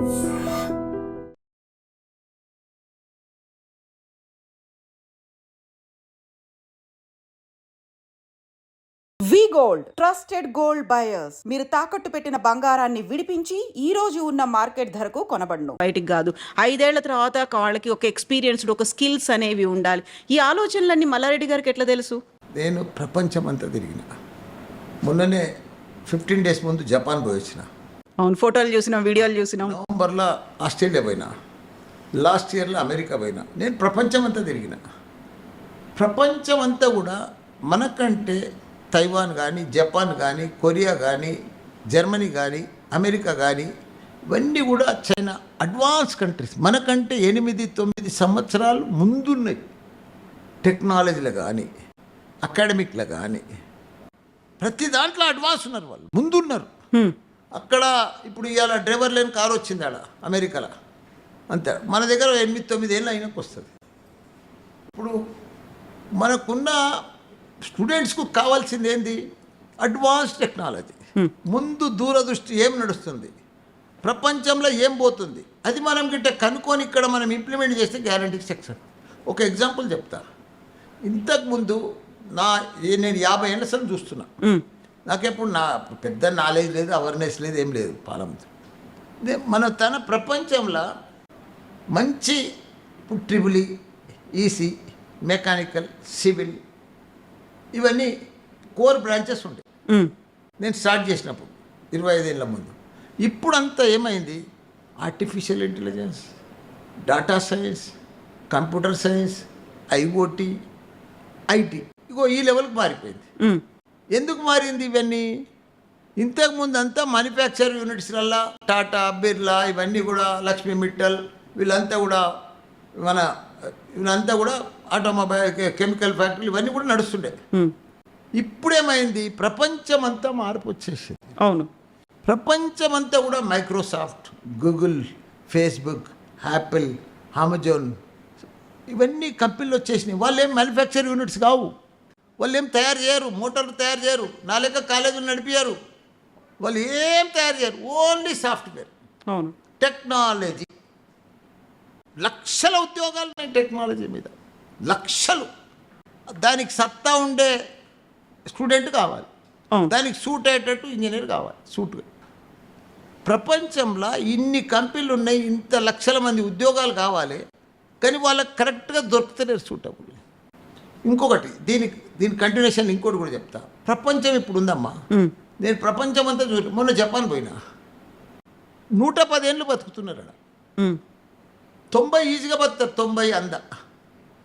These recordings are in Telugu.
వి గోల్డ్ ట్రస్టెడ్ గోల్డ్ బయర్స్. మీరు తాకట్టు పెట్టిన బంగారాన్ని విడిపించి ఈ రోజు ఉన్న మార్కెట్ ధరకు కొనబడును. బయటికి కాదు, 5 ఏళ్ల తర్వాత వాళ్ళకి ఒక ఎక్స్పీరియన్స్డ్, ఒక స్కిల్స్ అనేవి ఉండాలి. ఈ ఆలోచనలన్నీ మల్లారెడ్డి గారికి ఎట్లా తెలుసు? నేను ప్రపంచం అంతా తిరిగిన. మొన్ననే 15 days ముందు జపాన్ పోయి వచ్చిన. అవును, ఫోటోలు చూసినాం, వీడియోలు చూసినాం. నవంబర్లో ఆస్ట్రేలియా పోయినా, లాస్ట్ ఇయర్లో అమెరికా పోయినా. నేను ప్రపంచం అంతా తిరిగిన. ప్రపంచం అంతా కూడా మనకంటే తైవాన్ కానీ, జపాన్ కానీ, కొరియా కానీ, జర్మనీ కానీ, అమెరికా కానీ, ఇవన్నీ కూడా చైనా అడ్వాన్స్ కంట్రీస్. మనకంటే 8-9 సంవత్సరాలు ముందున్నాయి. టెక్నాలజీలో కానీ, అకాడమిక్లో కానీ, ప్రతి దాంట్లో అడ్వాన్స్ ఉన్నారు, వాళ్ళు ముందున్నారు. అక్కడ ఇప్పుడు ఇవాళ డ్రైవర్ లేని కారు వచ్చింది ఆడ అమెరికాలో, అంతే. మన దగ్గర 8-9 ఏళ్ళు అయినాక వస్తుంది. ఇప్పుడు మనకున్న స్టూడెంట్స్కు కావాల్సింది ఏంది? Advance technology. ముందు దూరదృష్టి, ఏం నడుస్తుంది ప్రపంచంలో, ఏం పోతుంది, అది మనం గిట్ట కనుక్కొని ఇక్కడ మనం ఇంప్లిమెంట్ చేస్తే గ్యారంటీ సక్సెస్. ఒక ఎగ్జాంపుల్ చెప్తా. ఇంతకుముందు నేను 50 ఏళ్ళ సార్ చూస్తున్నా. నాకెప్పుడు పెద్ద నాలెడ్జ్ లేదు, అవేర్నెస్ లేదు, ఏం లేదు పాలన. తన ప్రపంచంలో మంచి ఇప్పుడు ట్రిపుల్ ఈసీ, మెకానికల్, సివిల్, ఇవన్నీ కోర్ బ్రాంచెస్ ఉండే నేను స్టార్ట్ చేసినప్పుడు 25 ఏళ్ళ ముందు. ఇప్పుడంతా ఏమైంది? Artificial intelligence, data science, computer science, IOT, IT, ఇగో ఈ లెవెల్కి మారిపోయింది. ఎందుకు మారింది ఇవన్నీ? ఇంతకుముందు అంతా మ్యానుఫ్యాక్చర్ యూనిట్స్లల్లో టాటా, బిర్లా, ఇవన్నీ కూడా లక్ష్మీ మిట్టల్, వీళ్ళంతా కూడా ఇవంతా కూడా ఆటోమొబైల్, కెమికల్ ఫ్యాక్టరీలు, ఇవన్నీ కూడా నడుస్తుండే. ఇప్పుడేమైంది? ప్రపంచం అంతా మార్పు వచ్చేసింది. అవును, ప్రపంచమంతా కూడా Microsoft, Google, Facebook, Apple, Amazon, ఇవన్నీ కంపెనీలు వచ్చేసినాయి. వాళ్ళు ఏం మ్యానుఫ్యాక్చర్ యూనిట్స్ కావు, వాళ్ళు ఏం తయారు చేయరు, మోటార్లు తయారు చేయరు, నా లెక్క కాలేజీలు నడిపారు, వాళ్ళు ఏం తయారు చేయరు, ఓన్లీ సాఫ్ట్వేర్. అవును, టెక్నాలజీ. లక్షల ఉద్యోగాలు ఉన్నాయి టెక్నాలజీ మీద, లక్షలు. దానికి సత్తా ఉండే స్టూడెంట్ కావాలి, దానికి సూట్ అయ్యేటట్టు ఇంజనీర్ కావాలి, సూట్. ప్రపంచంలో ఇన్ని కంపెనీలు ఉన్నాయి, ఇంత లక్షల మంది ఉద్యోగాలు కావాలి, కానీ వాళ్ళకి కరెక్ట్గా దొరుకుతలేరు సూటబుల్. ఇంకొకటి, దీని కంటిన్యూషన్ ఇంకోటి కూడా చెప్తా. ప్రపంచం ఇప్పుడు ఉందమ్మా, నేను ప్రపంచం అంతా మొన్న జపాన్ పోయినా, 110 ఏళ్ళు బతుకుతున్నారు అక్కడ. 90 ఈజీగా బతుకుతారు, 90 అంద.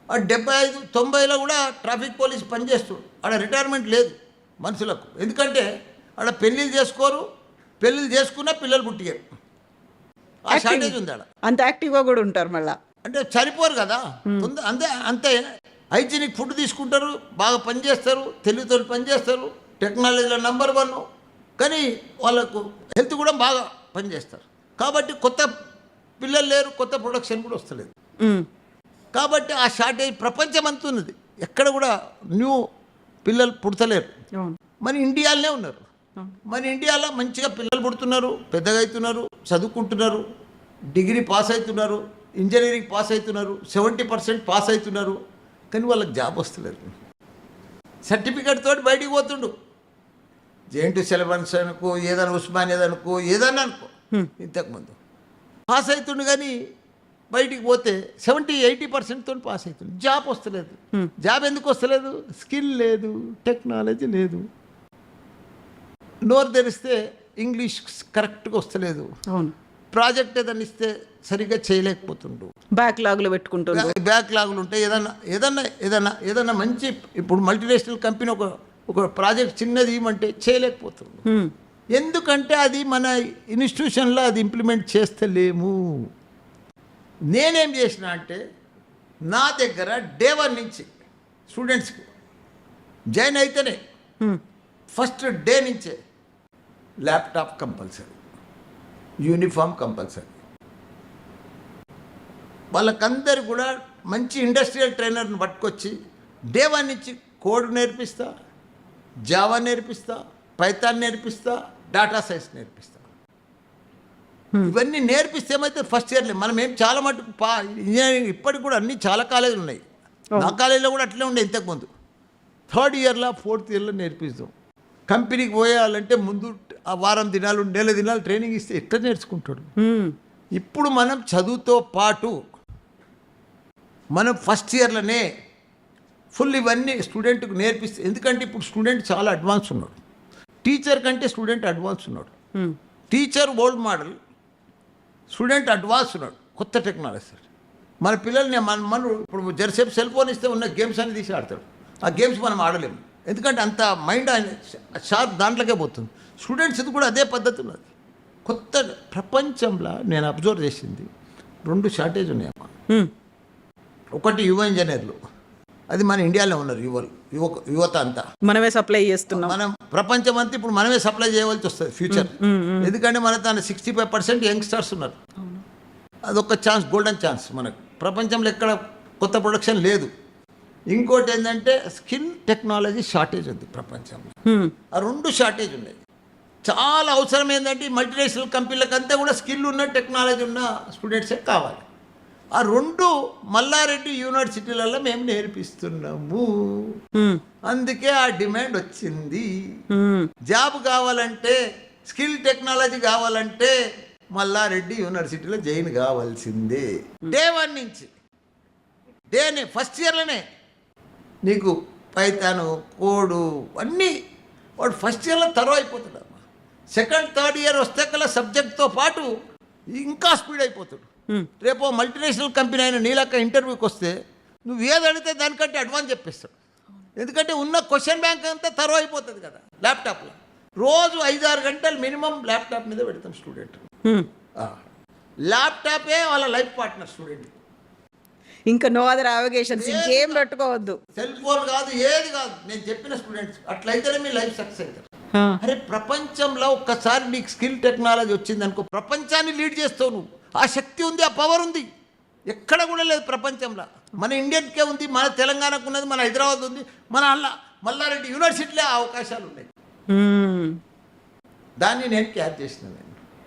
75-90లో కూడా ట్రాఫిక్ పోలీస్ పనిచేస్తారు. ఆడ రిటైర్మెంట్ లేదు మనుషులకు, ఎందుకంటే ఆడ పెళ్ళిళ్ళు చేసుకోరు, పెళ్ళిళ్ళు చేసుకున్నా పిల్లలు పుట్టిగారు. ఆ షార్టేజ్ ఉంది ఆడ. అంత యాక్టివ్గా కూడా ఉంటారు మళ్ళీ, అంటే చనిపోరు కదా. అంతే హైజీనిక్ ఫుడ్ తీసుకుంటారు, బాగా పనిచేస్తారు, తెలివితో పనిచేస్తారు, టెక్నాలజీలో నెంబర్ 1. కానీ వాళ్ళకు హెల్త్ కూడా బాగా పనిచేస్తారు. కాబట్టి కొత్త పిల్లలు లేరు, కొత్త ప్రొడక్షన్ కూడా వస్తలేదు. కాబట్టి ఆ షార్టేజ్ ప్రపంచం అంతా ఉన్నది, ఎక్కడ కూడా న్యూ పిల్లలు పుడతలేరు. మన ఇండియాలోనే ఉన్నారు. మన ఇండియాలో మంచిగా పిల్లలు పుడుతున్నారు, పెద్దగా అవుతున్నారు, చదువుకుంటున్నారు, డిగ్రీ పాస్ అవుతున్నారు, ఇంజనీరింగ్ పాస్ అవుతున్నారు, 70% పాస్ అవుతున్నారు, కానీ వాళ్ళకి జాబ్ వస్తలేదు. సర్టిఫికేట్ తోటి బయటికి పోతుండు. జేఎన్టీ సిలబస్ అనుకో, ఏదైనా ఉస్మానియా అనుకో, ఏదన్నా అనుకో, ఇంతకుముందు పాస్ అవుతుండు, కానీ బయటికి పోతే 70-80% తోటి పాస్ అవుతుంది, జాబ్ వస్తలేదు. జాబ్ ఎందుకు వస్తలేదు? స్కిల్ లేదు, టెక్నాలజీ లేదు. నోరు తెరిస్తే ఇంగ్లీష్ కరెక్ట్గా వస్తలేదు. అవును, ప్రాజెక్ట్ ఏదైనా ఇస్తే సరిగ్గా చేయలేకపోతుండు, బ్యాక్లాగులు పెట్టుకుంటున్నారు. బ్యాక్లాగులు ఉంటాయి. ఏదన్నా మంచి, ఇప్పుడు మల్టీనేషనల్ కంపెనీ ఒక ప్రాజెక్ట్ చిన్నది ఇవ్వమంటే చేయలేకపోతుండు. ఎందుకంటే అది మన ఇన్స్టిట్యూషన్లో అది ఇంప్లిమెంట్ చేస్తలేము. నేనేం చేసిన అంటే, నా దగ్గర డే 1 నుంచి స్టూడెంట్స్కి జాయిన్ అయితేనే ఫస్ట్ డే నుంచే ల్యాప్టాప్ కంపల్సరీ, యూనిఫామ్ కంపల్సరీ. వాళ్ళకందరు కూడా మంచి ఇండస్ట్రియల్ ట్రైనర్ని పట్టుకొచ్చి డే 1 నుంచి కోడ్ నేర్పిస్తా, జావా నేర్పిస్తా, పైథాన్ నేర్పిస్తా, డాటా సైన్స్ నేర్పిస్తా. ఇవన్నీ నేర్పిస్తే ఏమైతే ఫస్ట్ ఇయర్లే మనం ఏం చాలా మటుకు ఇంజనీరింగ్ ఇప్పటికి కూడా అన్ని చాలా కాలేజీలు ఉన్నాయి. నా కాలేజీలో కూడా అట్లే ఉండే ఇంతకుముందు. థర్డ్ ఇయర్లో ఫోర్త్ ఇయర్లో నేర్పిస్తాం. కంపెనీకి పోయాలంటే ముందు ఆ వారం దినాలు నెల దినాలు ట్రైనింగ్ ఇస్తే ఎట్లా నేర్చుకుంటాడు. ఇప్పుడు మనం చదువుతో పాటు మనం ఫస్ట్ ఇయర్లోనే ఫుల్ ఇవన్నీ స్టూడెంట్కి నేర్పిస్తే, ఎందుకంటే ఇప్పుడు స్టూడెంట్ చాలా అడ్వాన్స్ ఉన్నాడు. టీచర్ కంటే స్టూడెంట్ అడ్వాన్స్ ఉన్నాడు. Teacher old model, student advance ఉన్నాడు, కొత్త టెక్నాలజీ. మన పిల్లల్ని మనం ఇప్పుడు జరసేపు సెల్ ఫోన్ ఇస్తే ఉన్న గేమ్స్ అని తీసి ఆడతాడు. ఆ గేమ్స్ మనం ఆడలేము, ఎందుకంటే అంత మైండ్ షార్ప్ దాంట్లోకే పోతుంది. స్టూడెంట్స్ కూడా అదే పద్ధతి ఉన్నది. కొత్త ప్రపంచంలో నేను అబ్జర్వ్ చేసింది 2 షార్టేజ్ ఉన్నాయమ్మా. ఒకటి యువ ఇంజనీర్లు, అది మన ఇండియాలో ఉన్నారు. యువత అంతా మనమే సప్లై చేస్తున్నాం. మనం ప్రపంచం అంతా ఇప్పుడు మనమే సప్లై చేయవలసి వస్తుంది ఫ్యూచర్. ఎందుకంటే మన తన 65% యంగ్స్టర్స్ ఉన్నారు. అదొక ఛాన్స్, గోల్డెన్ ఛాన్స్ మనకు. ప్రపంచంలో ఎక్కడ కొత్త ప్రొడక్షన్ లేదు. ఇంకోటి ఏంటంటే స్కిల్ టెక్నాలజీ షార్టేజ్ ఉంది ప్రపంచంలో. ఆ 2 షార్టేజ్ ఉన్నాయి. చాలా అవసరం ఏంటంటే మల్టీనేషనల్ కంపెనీలకంతా కూడా స్కిల్ ఉన్న టెక్నాలజీ ఉన్న స్టూడెంట్సే కావాలి. ఆ 2 మల్లారెడ్డి యూనివర్సిటీలలో మేము నేర్పిస్తున్నాము. అందుకే ఆ డిమాండ్ వచ్చింది. జాబ్ కావాలంటే, స్కిల్ టెక్నాలజీ కావాలంటే మల్లారెడ్డి యూనివర్సిటీలో జాయిన్ కావాల్సిందే. డే 1 నుంచి ఫస్ట్ ఇయర్లోనే నీకు పైథాను, కోడు అన్నీ వాడు ఫస్ట్ ఇయర్లో తరువు అయిపోతాడు. సెకండ్ థర్డ్ ఇయర్ వస్తే కల్లా సబ్జెక్ట్తో పాటు ఇంకా స్పీడ్ అయిపోతాడు. రేపు మల్టీనేషనల్ కంపెనీ అయిన నీలక్క ఇంటర్వ్యూకి వస్తే నువ్వు ఏది అడిగితే దానికంటే అడ్వాన్స్ చెప్పేస్తాడు. ఎందుకంటే ఉన్న క్వశ్చన్ బ్యాంక్ అంతా తరువు అయిపోతుంది కదా ల్యాప్టాప్లో. రోజు 5-6 గంటలు మినిమం ల్యాప్టాప్ మీద పెడతాం స్టూడెంట్. ల్యాప్టాపే వాళ్ళ లైఫ్ పార్ట్నర్ స్టూడెంట్. ఇంకా నో అదర్ అవగేషన్స్, ఇంకేం పెట్టుకోవద్దు. సెల్ ఫోన్ కాదు, ఏది కాదు. నేను చెప్పిన స్టూడెంట్స్ అట్లయితేనే మీ లైఫ్ సక్సెస్ అవుతారు. అరే ప్రపంచంలో ఒక్కసారి నీకు స్కిల్ టెక్నాలజీ వచ్చింది అనుకో, ప్రపంచాన్ని లీడ్ చేస్తావు నువ్వు. ఆ శక్తి ఉంది, ఆ పవర్ ఉంది, ఎక్కడ కూడా లేదు ప్రపంచంలో. మన ఇండియన్కే ఉంది, మన తెలంగాణకు ఉన్నది, మన హైదరాబాద్ ఉంది, మన మల్లారెడ్డి యూనివర్సిటీలో అవకాశాలు ఉన్నాయి. దాన్ని నేను క్యాచ్ చేసిన.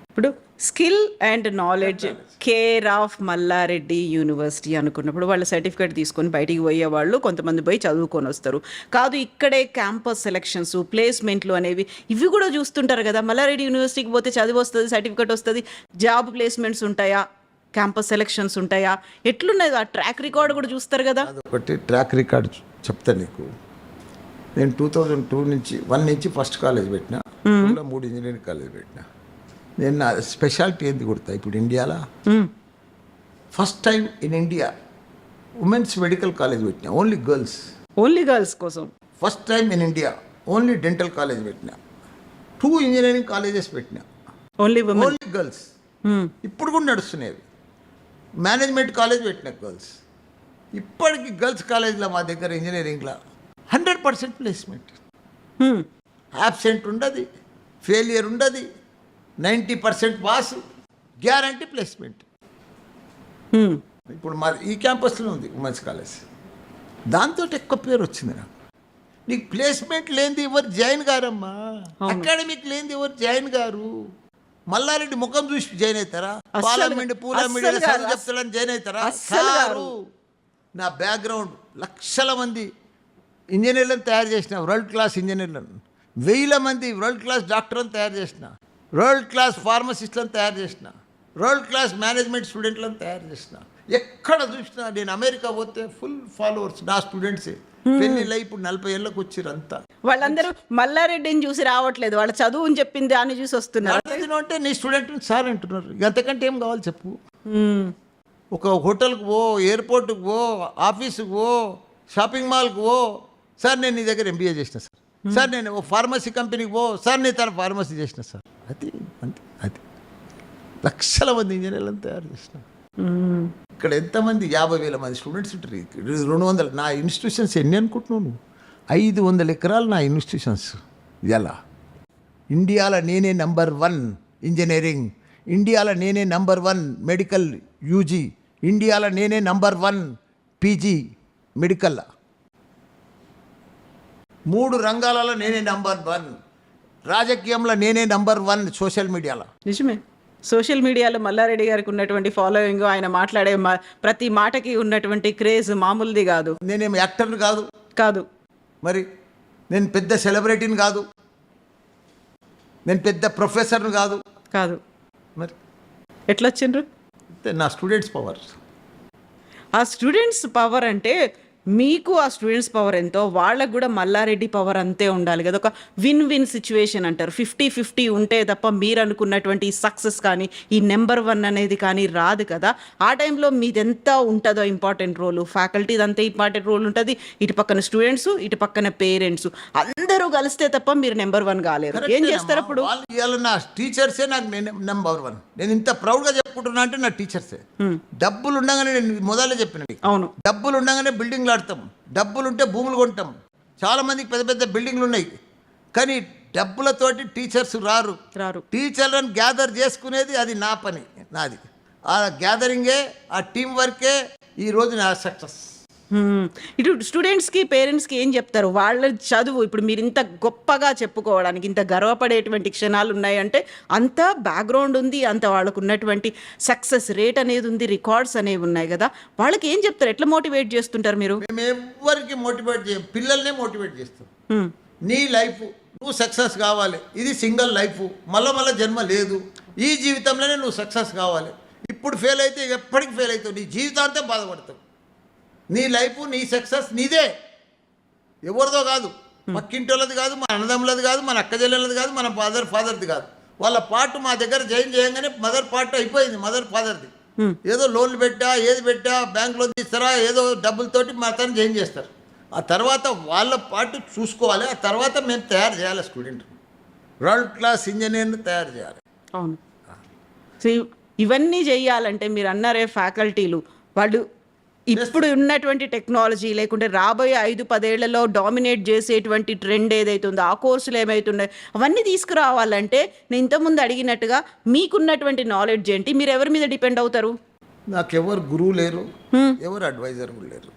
ఇప్పుడు skill and knowledge care of Mallareddy university అనుకున్నప్పుడు వాళ్ళ సర్టిఫికేట్ తీసుకొని బయటికి పోయే వాళ్ళు కొంతమంది పోయి చదువుకొని వస్తారు. కాదు ఇక్కడే క్యాంపస్ సెలక్షన్స్, ప్లేస్మెంట్లు అనేవి ఇవి కూడా చూస్తుంటారు కదా. మల్లారెడ్డి యూనివర్సిటీకి పోతే చదివి వస్తుంది, సర్టిఫికేట్ వస్తుంది, జాబ్ ప్లేస్మెంట్స్ ఉంటాయా, క్యాంపస్ సెలక్షన్స్ ఉంటాయా, ఎట్లున్నది ఆ ట్రాక్ రికార్డ్ కూడా చూస్తారు కదా. అదొకటి ట్రాక్ రికార్డ్ చెప్తా నీకు. నేను 2001 నుంచి ఫస్ట్ కాలేజ్ పెట్టినా, 3 ఇంజనీరింగ్ కాలేజ్ పెట్టినా. నేను నా స్పెషాలిటీ ఏంది కొడతా ఇప్పుడు ఇండియాలో. First time in India women's medical college పెట్టినా, ఓన్లీ గర్ల్స్ కోసం. First time in India only dental college పెట్టినా. 2 ఇంజనీరింగ్ కాలేజెస్ పెట్టినా, ఓన్లీ గర్ల్స్. ఇప్పుడు కూడా నడుస్తున్నాయి. మేనేజ్మెంట్ కాలేజ్ పెట్టిన గర్ల్స్. ఇప్పటికి గర్ల్స్ కాలేజ్లో మా దగ్గర ఇంజనీరింగ్లో 100% ప్లేస్మెంట్. యాబ్సెంట్ ఉండదు, ఫెయిలియర్ ఉండదు, 90% పాస్, గ్యారంటీ ప్లేస్మెంట్. ఇప్పుడు మా ఈ క్యాంపస్లో ఉంది ఉమెన్స్ కాలేజ్. దాంతో ఎక్కువ పేరు వచ్చింది నాకు. నీకు ప్లేస్మెంట్ లేనిది ఎవరు జాయిన్ గారమ్మా, అకాడమిక్ లేనిది ఎవరు జాయిన్ గారు. మల్లారెడ్డి ముఖం చూసి జాయిన్ అవుతారా? పార్లమెంట్ చెప్తాడని జాయిన్ అవుతారా? కారు. నా బ్యాక్గ్రౌండ్ లక్షల మంది ఇంజనీర్లను తయారు చేసిన, వరల్డ్ క్లాస్ ఇంజనీర్లను, 1000 మంది వరల్డ్ క్లాస్ డాక్టర్లను తయారు చేసిన, వరల్డ్ క్లాస్ ఫార్మసిస్ట్లను తయారు చేసిన, వరల్డ్ క్లాస్ మేనేజ్మెంట్ స్టూడెంట్లను తయారు చేసిన. ఎక్కడ చూసినా నేను అమెరికా పోతే ఫుల్ ఫాలోవర్స్ నా స్టూడెంట్సే. పెళ్ళిళ్ళు ఇప్పుడు 40 ఏళ్ళకి వచ్చారు అంతా. వాళ్ళందరూ మల్లారెడ్డిని చూసి రావట్లేదు, వాళ్ళ చదువు అని చెప్పింది దాన్ని చూసి వస్తున్నారు. అంటే నీ స్టూడెంట్ సార్ అంటున్నారు. అంతకంటే ఏం కావాలి చెప్పు. ఒక హోటల్కి పో, ఎయిర్పోర్ట్కి పో, ఆఫీస్కి పో, షాపింగ్ మాల్కి పో, సార్ నేను నీ దగ్గర MBA చేసిన సార్ నేను ఓ ఫార్మసీ కంపెనీకి పో, సార్ నేను తన ఫార్మసీ చేసిన సార్. అది అంతే. అది లక్షల మంది ఇంజనీర్లను తయారు చేసిన. ఇక్కడ ఎంతమంది 50,000 మంది స్టూడెంట్స్ ఉంటారు. 200 నా ఇన్స్టిట్యూషన్స్ ఎన్ని అనుకుంటున్నావు నువ్వు? 500 ఎకరాలు నా ఇన్స్టిట్యూషన్స్. ఎలా ఇండియాలో నేనే నంబర్ 1 ఇంజనీరింగ్, ఇండియాలో నేనే నంబర్ 1 మెడికల్ UG, ఇండియాలో నేనే నంబర్ 1 PG మెడికల్. 3 రంగాలలో నేనే నంబర్ 1. రాజకీయంలో నేనే నంబర్ 1 సోషల్ మీడియాలో. నిజమే. సోషల్ మీడియాలో మల్లారెడ్డి గారికి ఉన్నటువంటి ఫాలోయింగ్, ఆయన మాట్లాడే ప్రతి మాటకి ఉన్నటువంటి క్రేజ్ మామూలుది కాదు. నేనేం యాక్టర్ని కాదు, కాదు మరి నేను పెద్ద సెలబ్రిటీని కాదు, నేను పెద్ద ప్రొఫెసర్ని కాదు, కాదు. మరి ఎట్లా వచ్చిండ్రు? నా స్టూడెంట్స్ పవర్. ఆ స్టూడెంట్స్ పవర్ అంటే మీకు ఆ స్టూడెంట్స్ పవర్ ఎంతో వాళ్ళకు కూడా మల్లారెడ్డి పవర్ అంతే ఉండాలి కదా. ఒక విన్ విన్ సిచ్యువేషన్ అంటారు. 50-50 ఉంటే తప్ప మీరు అనుకున్నటువంటి సక్సెస్ కానీ ఈ నెంబర్ 1 అనేది కానీ రాదు కదా. ఆ టైంలో మీదెంత ఉంటుందో ఇంపార్టెంట్ రోల్, ఫ్యాకల్టీది అంతే ఇంపార్టెంట్ రోల్ ఉంటుంది. ఇటు పక్కన స్టూడెంట్స్, ఇటు పక్కన పేరెంట్స్ అందరూ కలిస్తే తప్ప మీరు నెంబర్ 1 కాలేరు. ఏం చేస్తారు అప్పుడు? వాళ్ళు నా టీచర్సే నాకు నెంబర్ 1. నేను ఇంత ప్రౌడ్గా చెప్పుకుంటున్నా అంటే నా టీచర్సే. డబ్బులు ఉండగానే, నేను మొదలే చెప్పిన, అవును, డబ్బులు ఉండగానే బిల్డింగ్లు ఆడతాం, డబ్బులు ఉంటే భూములు కొంటాం. చాలామందికి పెద్ద పెద్ద బిల్డింగ్లు ఉన్నాయి, కానీ డబ్బులతోటి టీచర్స్ రారు. టీచర్లను గ్యాదర్ చేసుకునేది అది నా పని, నాది. ఆ గ్యాదరింగే, ఆ టీం వర్కే ఈరోజు నా సక్సెస్. ఇటు స్టూడెంట్స్కి పేరెంట్స్కి ఏం చెప్తారు? వాళ్ళ చదువు ఇప్పుడు మీరు ఇంత గొప్పగా చెప్పుకోవడానికి, ఇంత గర్వపడేటువంటి క్షణాలు ఉన్నాయంటే అంత బ్యాక్గ్రౌండ్ ఉంది, అంత వాళ్ళకు ఉన్నటువంటి సక్సెస్ రేట్ అనేది ఉంది, రికార్డ్స్ అనేవి ఉన్నాయి కదా. వాళ్ళకి ఏం చెప్తారు? ఎట్లా మోటివేట్ చేస్తుంటారు మీరు? మేము ఎవరికి మోటివేట్ చేయం, పిల్లల్నే మోటివేట్ చేస్తాం. నీ లైఫ్ నువ్వు సక్సెస్ కావాలి, ఇది సింగిల్ లైఫ్, మళ్ళా జన్మ లేదు, ఈ జీవితంలోనే నువ్వు సక్సెస్ కావాలి. ఇప్పుడు ఫెయిల్ అయితే ఎప్పటికి ఫెయిల్ అవుతావు, నీ జీవితాంతం బాధపడతావు. నీ లైఫ్, నీ సక్సెస్ నీదే, ఎవరిదో కాదు, పక్కింటోళ్ళది కాదు, మన అన్నదమ్ములది కాదు, మన అక్క చెల్లెలది కాదు, మన ఫాదర్ది కాదు. వాళ్ళ పార్ట్ మా దగ్గర జాయిన్ చేయగానే మదర్ పార్ట్ అయిపోయింది, మదర్ ఫాదర్ది. ఏదో లోన్లు పెట్టా, ఏది పెట్టా, బ్యాంకులో తీస్తారా, ఏదో డబ్బులతోటి మా తను జాయిన్ చేస్తారు. ఆ తర్వాత వాళ్ళ పార్ట్ చూసుకోవాలి. ఆ తర్వాత మేము తయారు చేయాలి స్టూడెంట్, వరల్డ్ క్లాస్ ఇంజనీర్ని తయారు చేయాలి. అవును. సో ఇవన్నీ చేయాలంటే మీరు అన్నారే ఫ్యాకల్టీలు, వాళ్ళు ఇప్పుడు ఉన్నటువంటి టెక్నాలజీ లేకుంటే రాబోయే 5-10 ఏళ్లలో డామినేట్ చేసేటువంటి ట్రెండ్ ఏదైతే ఉందో, ఆ కోర్సులు ఏమైతున్నాయి అవన్నీ తీసుకురావాలంటే నేను ఇంతకుముందు అడిగినట్టుగా మీకున్నటువంటి నాలెడ్జ్ ఏంటి? మీరు ఎవరి మీద డిపెండ్ అవుతారు? నాకెవరు గురువు లేరు, ఎవరు అడ్వైజర్ లేరు.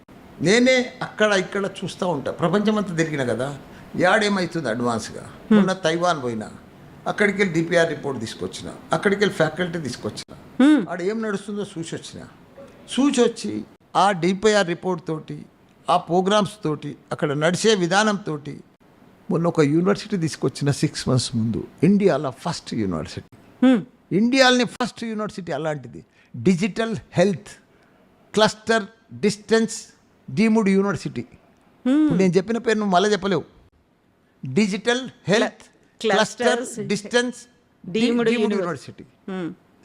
నేనే అక్కడ ఇక్కడ చూస్తూ ఉంటా. ప్రపంచం అంతా తిరిగిన కదా, యాడేమవుతుంది అడ్వాన్స్గా. మొన్న తైవాన్ పోయినా, అక్కడికి వెళ్ళి డిపిఆర్ రిపోర్ట్ తీసుకొచ్చిన, అక్కడికి వెళ్ళి ఫ్యాకల్టీ తీసుకొచ్చిన, ఆడ ఏం నడుస్తుందో చూసి వచ్చి ఆ డిపిఆర్ రిపోర్ట్ తోటి, ఆ ప్రోగ్రామ్స్ తోటి, అక్కడ నడిచే విధానంతో మొన్న ఒక యూనివర్సిటీ తీసుకొచ్చిన 6 months ముందు. ఇండియాలో ఫస్ట్ యూనివర్సిటీ, ఇండియాలోని ఫస్ట్ యూనివర్సిటీ అలాంటిది. Digital health cluster distance deemed university. ఇప్పుడు నేను చెప్పిన పేరు నువ్వు మళ్ళీ చెప్పలేవు. Digital health cluster distance deemed university.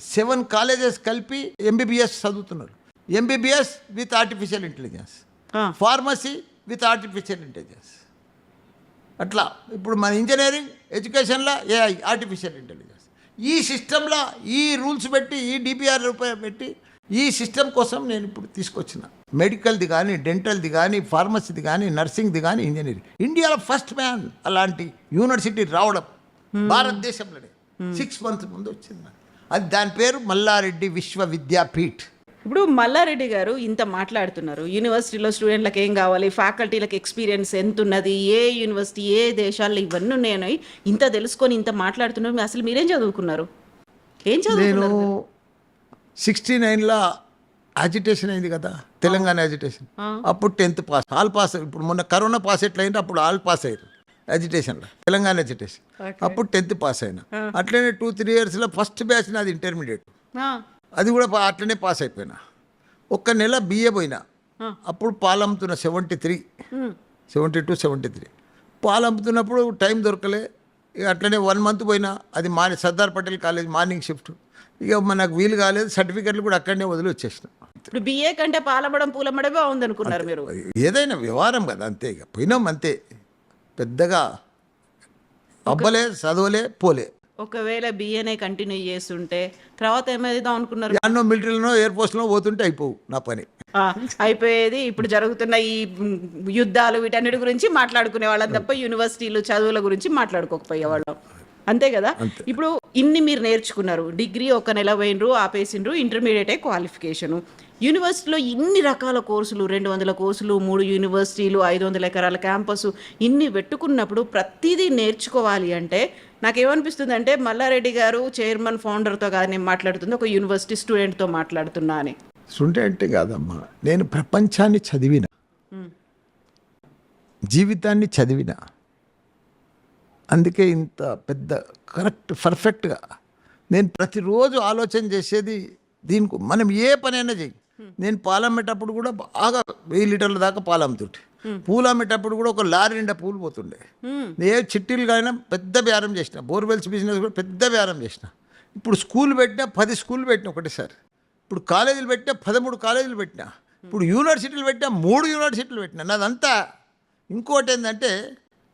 7 colleges కలిపి MBBS చదువుతున్నారు. MBBS with artificial intelligence, pharmacy with artificial intelligence. అట్లా ఇప్పుడు మన ఇంజనీరింగ్ ఎడ్యుకేషన్లో AI ఆర్టిఫిషియల్ ఇంటెలిజెన్స్. ఈ సిస్టంలో ఈ రూల్స్ పెట్టి, ఈ డిపిఆర్ పెట్టి, ఈ సిస్టమ్ కోసం నేను ఇప్పుడు తీసుకొచ్చిన. మెడికల్ది కానీ, డెంటల్ది కానీ, ఫార్మసీది కానీ, నర్సింగ్ది కానీ, ఇంజనీరింగ్. ఇండియాలో ఫస్ట్ మ్యాన్ అలాంటి యూనివర్సిటీ రావడం భారతదేశంలోనే 6 months ముందు వచ్చింది. అది దాని పేరు మల్లారెడ్డి విశ్వవిద్యాపీఠ్. ఇప్పుడు మల్లారెడ్డి గారు ఇంత మాట్లాడుతున్నారు, యూనివర్సిటీలో స్టూడెంట్లకు ఏం కావాలి, ఫ్యాకల్టీలకు ఎక్స్పీరియన్స్ ఎంత ఉన్నది, ఏ యూనివర్సిటీ ఏ దేశాల్లో ఇవన్నీ ఉన్నాయి, ఇంత తెలుసుకొని ఇంత మాట్లాడుతున్నారు. అసలు మీరేం చదువుకున్నారు? ఏం చదువుకున్నారు? నేను 69లో అజిటేషన్ అయింది కదా, తెలంగాణ అజిటేషన్. అప్పుడు 10th పాస్, ఆల్ పాస్. ఇప్పుడు మొన్న కరోనా పాస్ ఎట్లయింది, అప్పుడు ఆల్ పాస్ అయ్యారు అజిటేషన్లో, తెలంగాణ అజిటేషన్. అప్పుడు 10th పాస్ అయినా. అట్లనే 2-3 yearsలో ఫస్ట్ బ్యాచ్ నాది ఇంటర్మీడియట్, అది కూడా అట్లనే పాస్ అయిపోయినా. 1 నెల BA పోయినా. అప్పుడు పాలు అమ్ముతున్నా 72, 73 పాలు అమ్ముతున్నప్పుడు టైం దొరకలే. ఇక అట్లనే 1 month పోయినా. అది Sardar Patel college morning shift. ఇక మనకు వీలు కాలేదు, సర్టిఫికెట్లు కూడా అక్కడనే వదిలి వచ్చేసిన. ఇప్పుడు BA కంటే పాలమ్మడం పూలమ్మడమే బాగుంది అనుకున్నారు మీరు? ఏదైనా వ్యవహారం కదా, అంతే. ఇక పోయినాం అంతే, పెద్దగా అబ్బలే, చదవలే, పోలే. ఒకవేళ BAనే కంటిన్యూ చేస్తుంటే తర్వాత ఏమైదాం అనుకున్నారు? యాన్నో మిలిటరీలోనో ఎయిర్ ఫోర్స్లో పోతుంటే అయిపోవు నా పని, అయిపోయేది. ఇప్పుడు జరుగుతున్న ఈ యుద్ధాలు వీటన్నిటి గురించి మాట్లాడుకునే వాళ్ళం తప్ప యూనివర్సిటీలు చదువుల గురించి మాట్లాడుకోకపోయేవాళ్ళం, అంతే కదా. ఇప్పుడు ఇన్ని మీరు నేర్చుకున్నారు, డిగ్రీ 1 నెల పోయినరు, ఆపేసిండ్రు, ఇంటర్మీడియటే క్వాలిఫికేషను. యూనివర్సిటీలో ఇన్ని రకాల కోర్సులు, 200 కోర్సులు, 3 యూనివర్సిటీలు, 500 ఎకరాల క్యాంపస్, ఇన్ని పెట్టుకున్నప్పుడు ప్రతిదీ నేర్చుకోవాలి అంటే నాకేమనిపిస్తుంది అంటే మల్లారెడ్డి గారు చైర్మన్ ఫౌండర్తో కాదు నేను మాట్లాడుతుంది, ఒక యూనివర్సిటీ స్టూడెంట్తో మాట్లాడుతున్నా అని. స్టూడెంట్ కాదమ్మా, నేను ప్రపంచాన్ని చదివిన, జీవితాన్ని చదివిన, అందుకే ఇంత పెద్ద కరెక్ట్ పర్ఫెక్ట్గా నేను ప్రతిరోజు ఆలోచన చేసేది దీనికి. మనం ఏ పనైనా చెయ్యి. నేను పాలు అమ్మేటప్పుడు కూడా బాగా 1000 లీటర్ల దాకా పాలు అమ్ముతుంటే, పూలు అమ్మేటప్పుడు కూడా ఒక లారీ నిండా పూలు పోతుండే. ఏ చిట్టీలు కానీ పెద్ద బేరం చేసిన, బోర్వెల్స్ బిజినెస్ కూడా పెద్ద బేరం చేసిన. ఇప్పుడు స్కూల్ పెట్టినా 10 స్కూల్ పెట్టిన ఒకటేసారి. ఇప్పుడు కాలేజీలు పెట్టినా 13 కాలేజీలు పెట్టినా. ఇప్పుడు యూనివర్సిటీలు పెట్టినా 3 యూనివర్సిటీలు పెట్టినా. నాదంతా. ఇంకోటి ఏంటంటే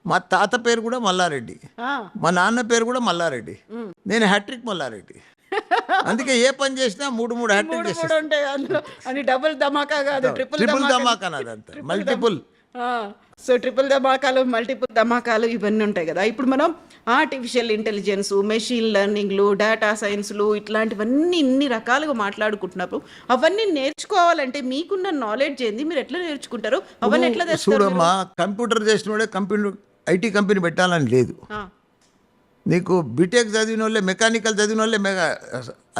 మా తాత పేరు కూడా మల్లారెడ్డి, మా నాన్న పేరు కూడా మల్లారెడ్డి, నేను హ్యాట్రిక్ మల్లారెడ్డి. అందుకే ఏ పని చేసినా 3 హ్యాట్రిక్ చేస్తాను. అని డబుల్ ధమాకా కాదు, ట్రిపుల్ ధమాకా నాదంతా, మల్టిపుల్. సో ట్రిపుల్ ధమాకాలు, మల్టిపుల్ ధమాకాలు ఇవన్నీ ఉంటాయి కదా. ఇప్పుడు మనం ఆర్టిఫిషియల్ ఇంటెలిజెన్స్, మెషిన్ లెర్నింగ్లు, డేటా సైన్స్లు ఇట్లాంటివన్నీ ఇన్ని రకాలుగా మాట్లాడుకుంటున్నప్పుడు అవన్నీ నేర్చుకోవాలంటే మీకున్న నాలెడ్జ్ ఏంది, మీరు ఎట్లా నేర్చుకుంటారు, అవన్నీ ఎట్లా తెస్తారు? చూడమ్మా, కంప్యూటర్ చేసిన వాడే ఐటీ కంపెనీ పెట్టాలని లేదు. నీకు బీటెక్ చదివిన వాళ్ళే, మెకానికల్ చదివిన వాళ్ళే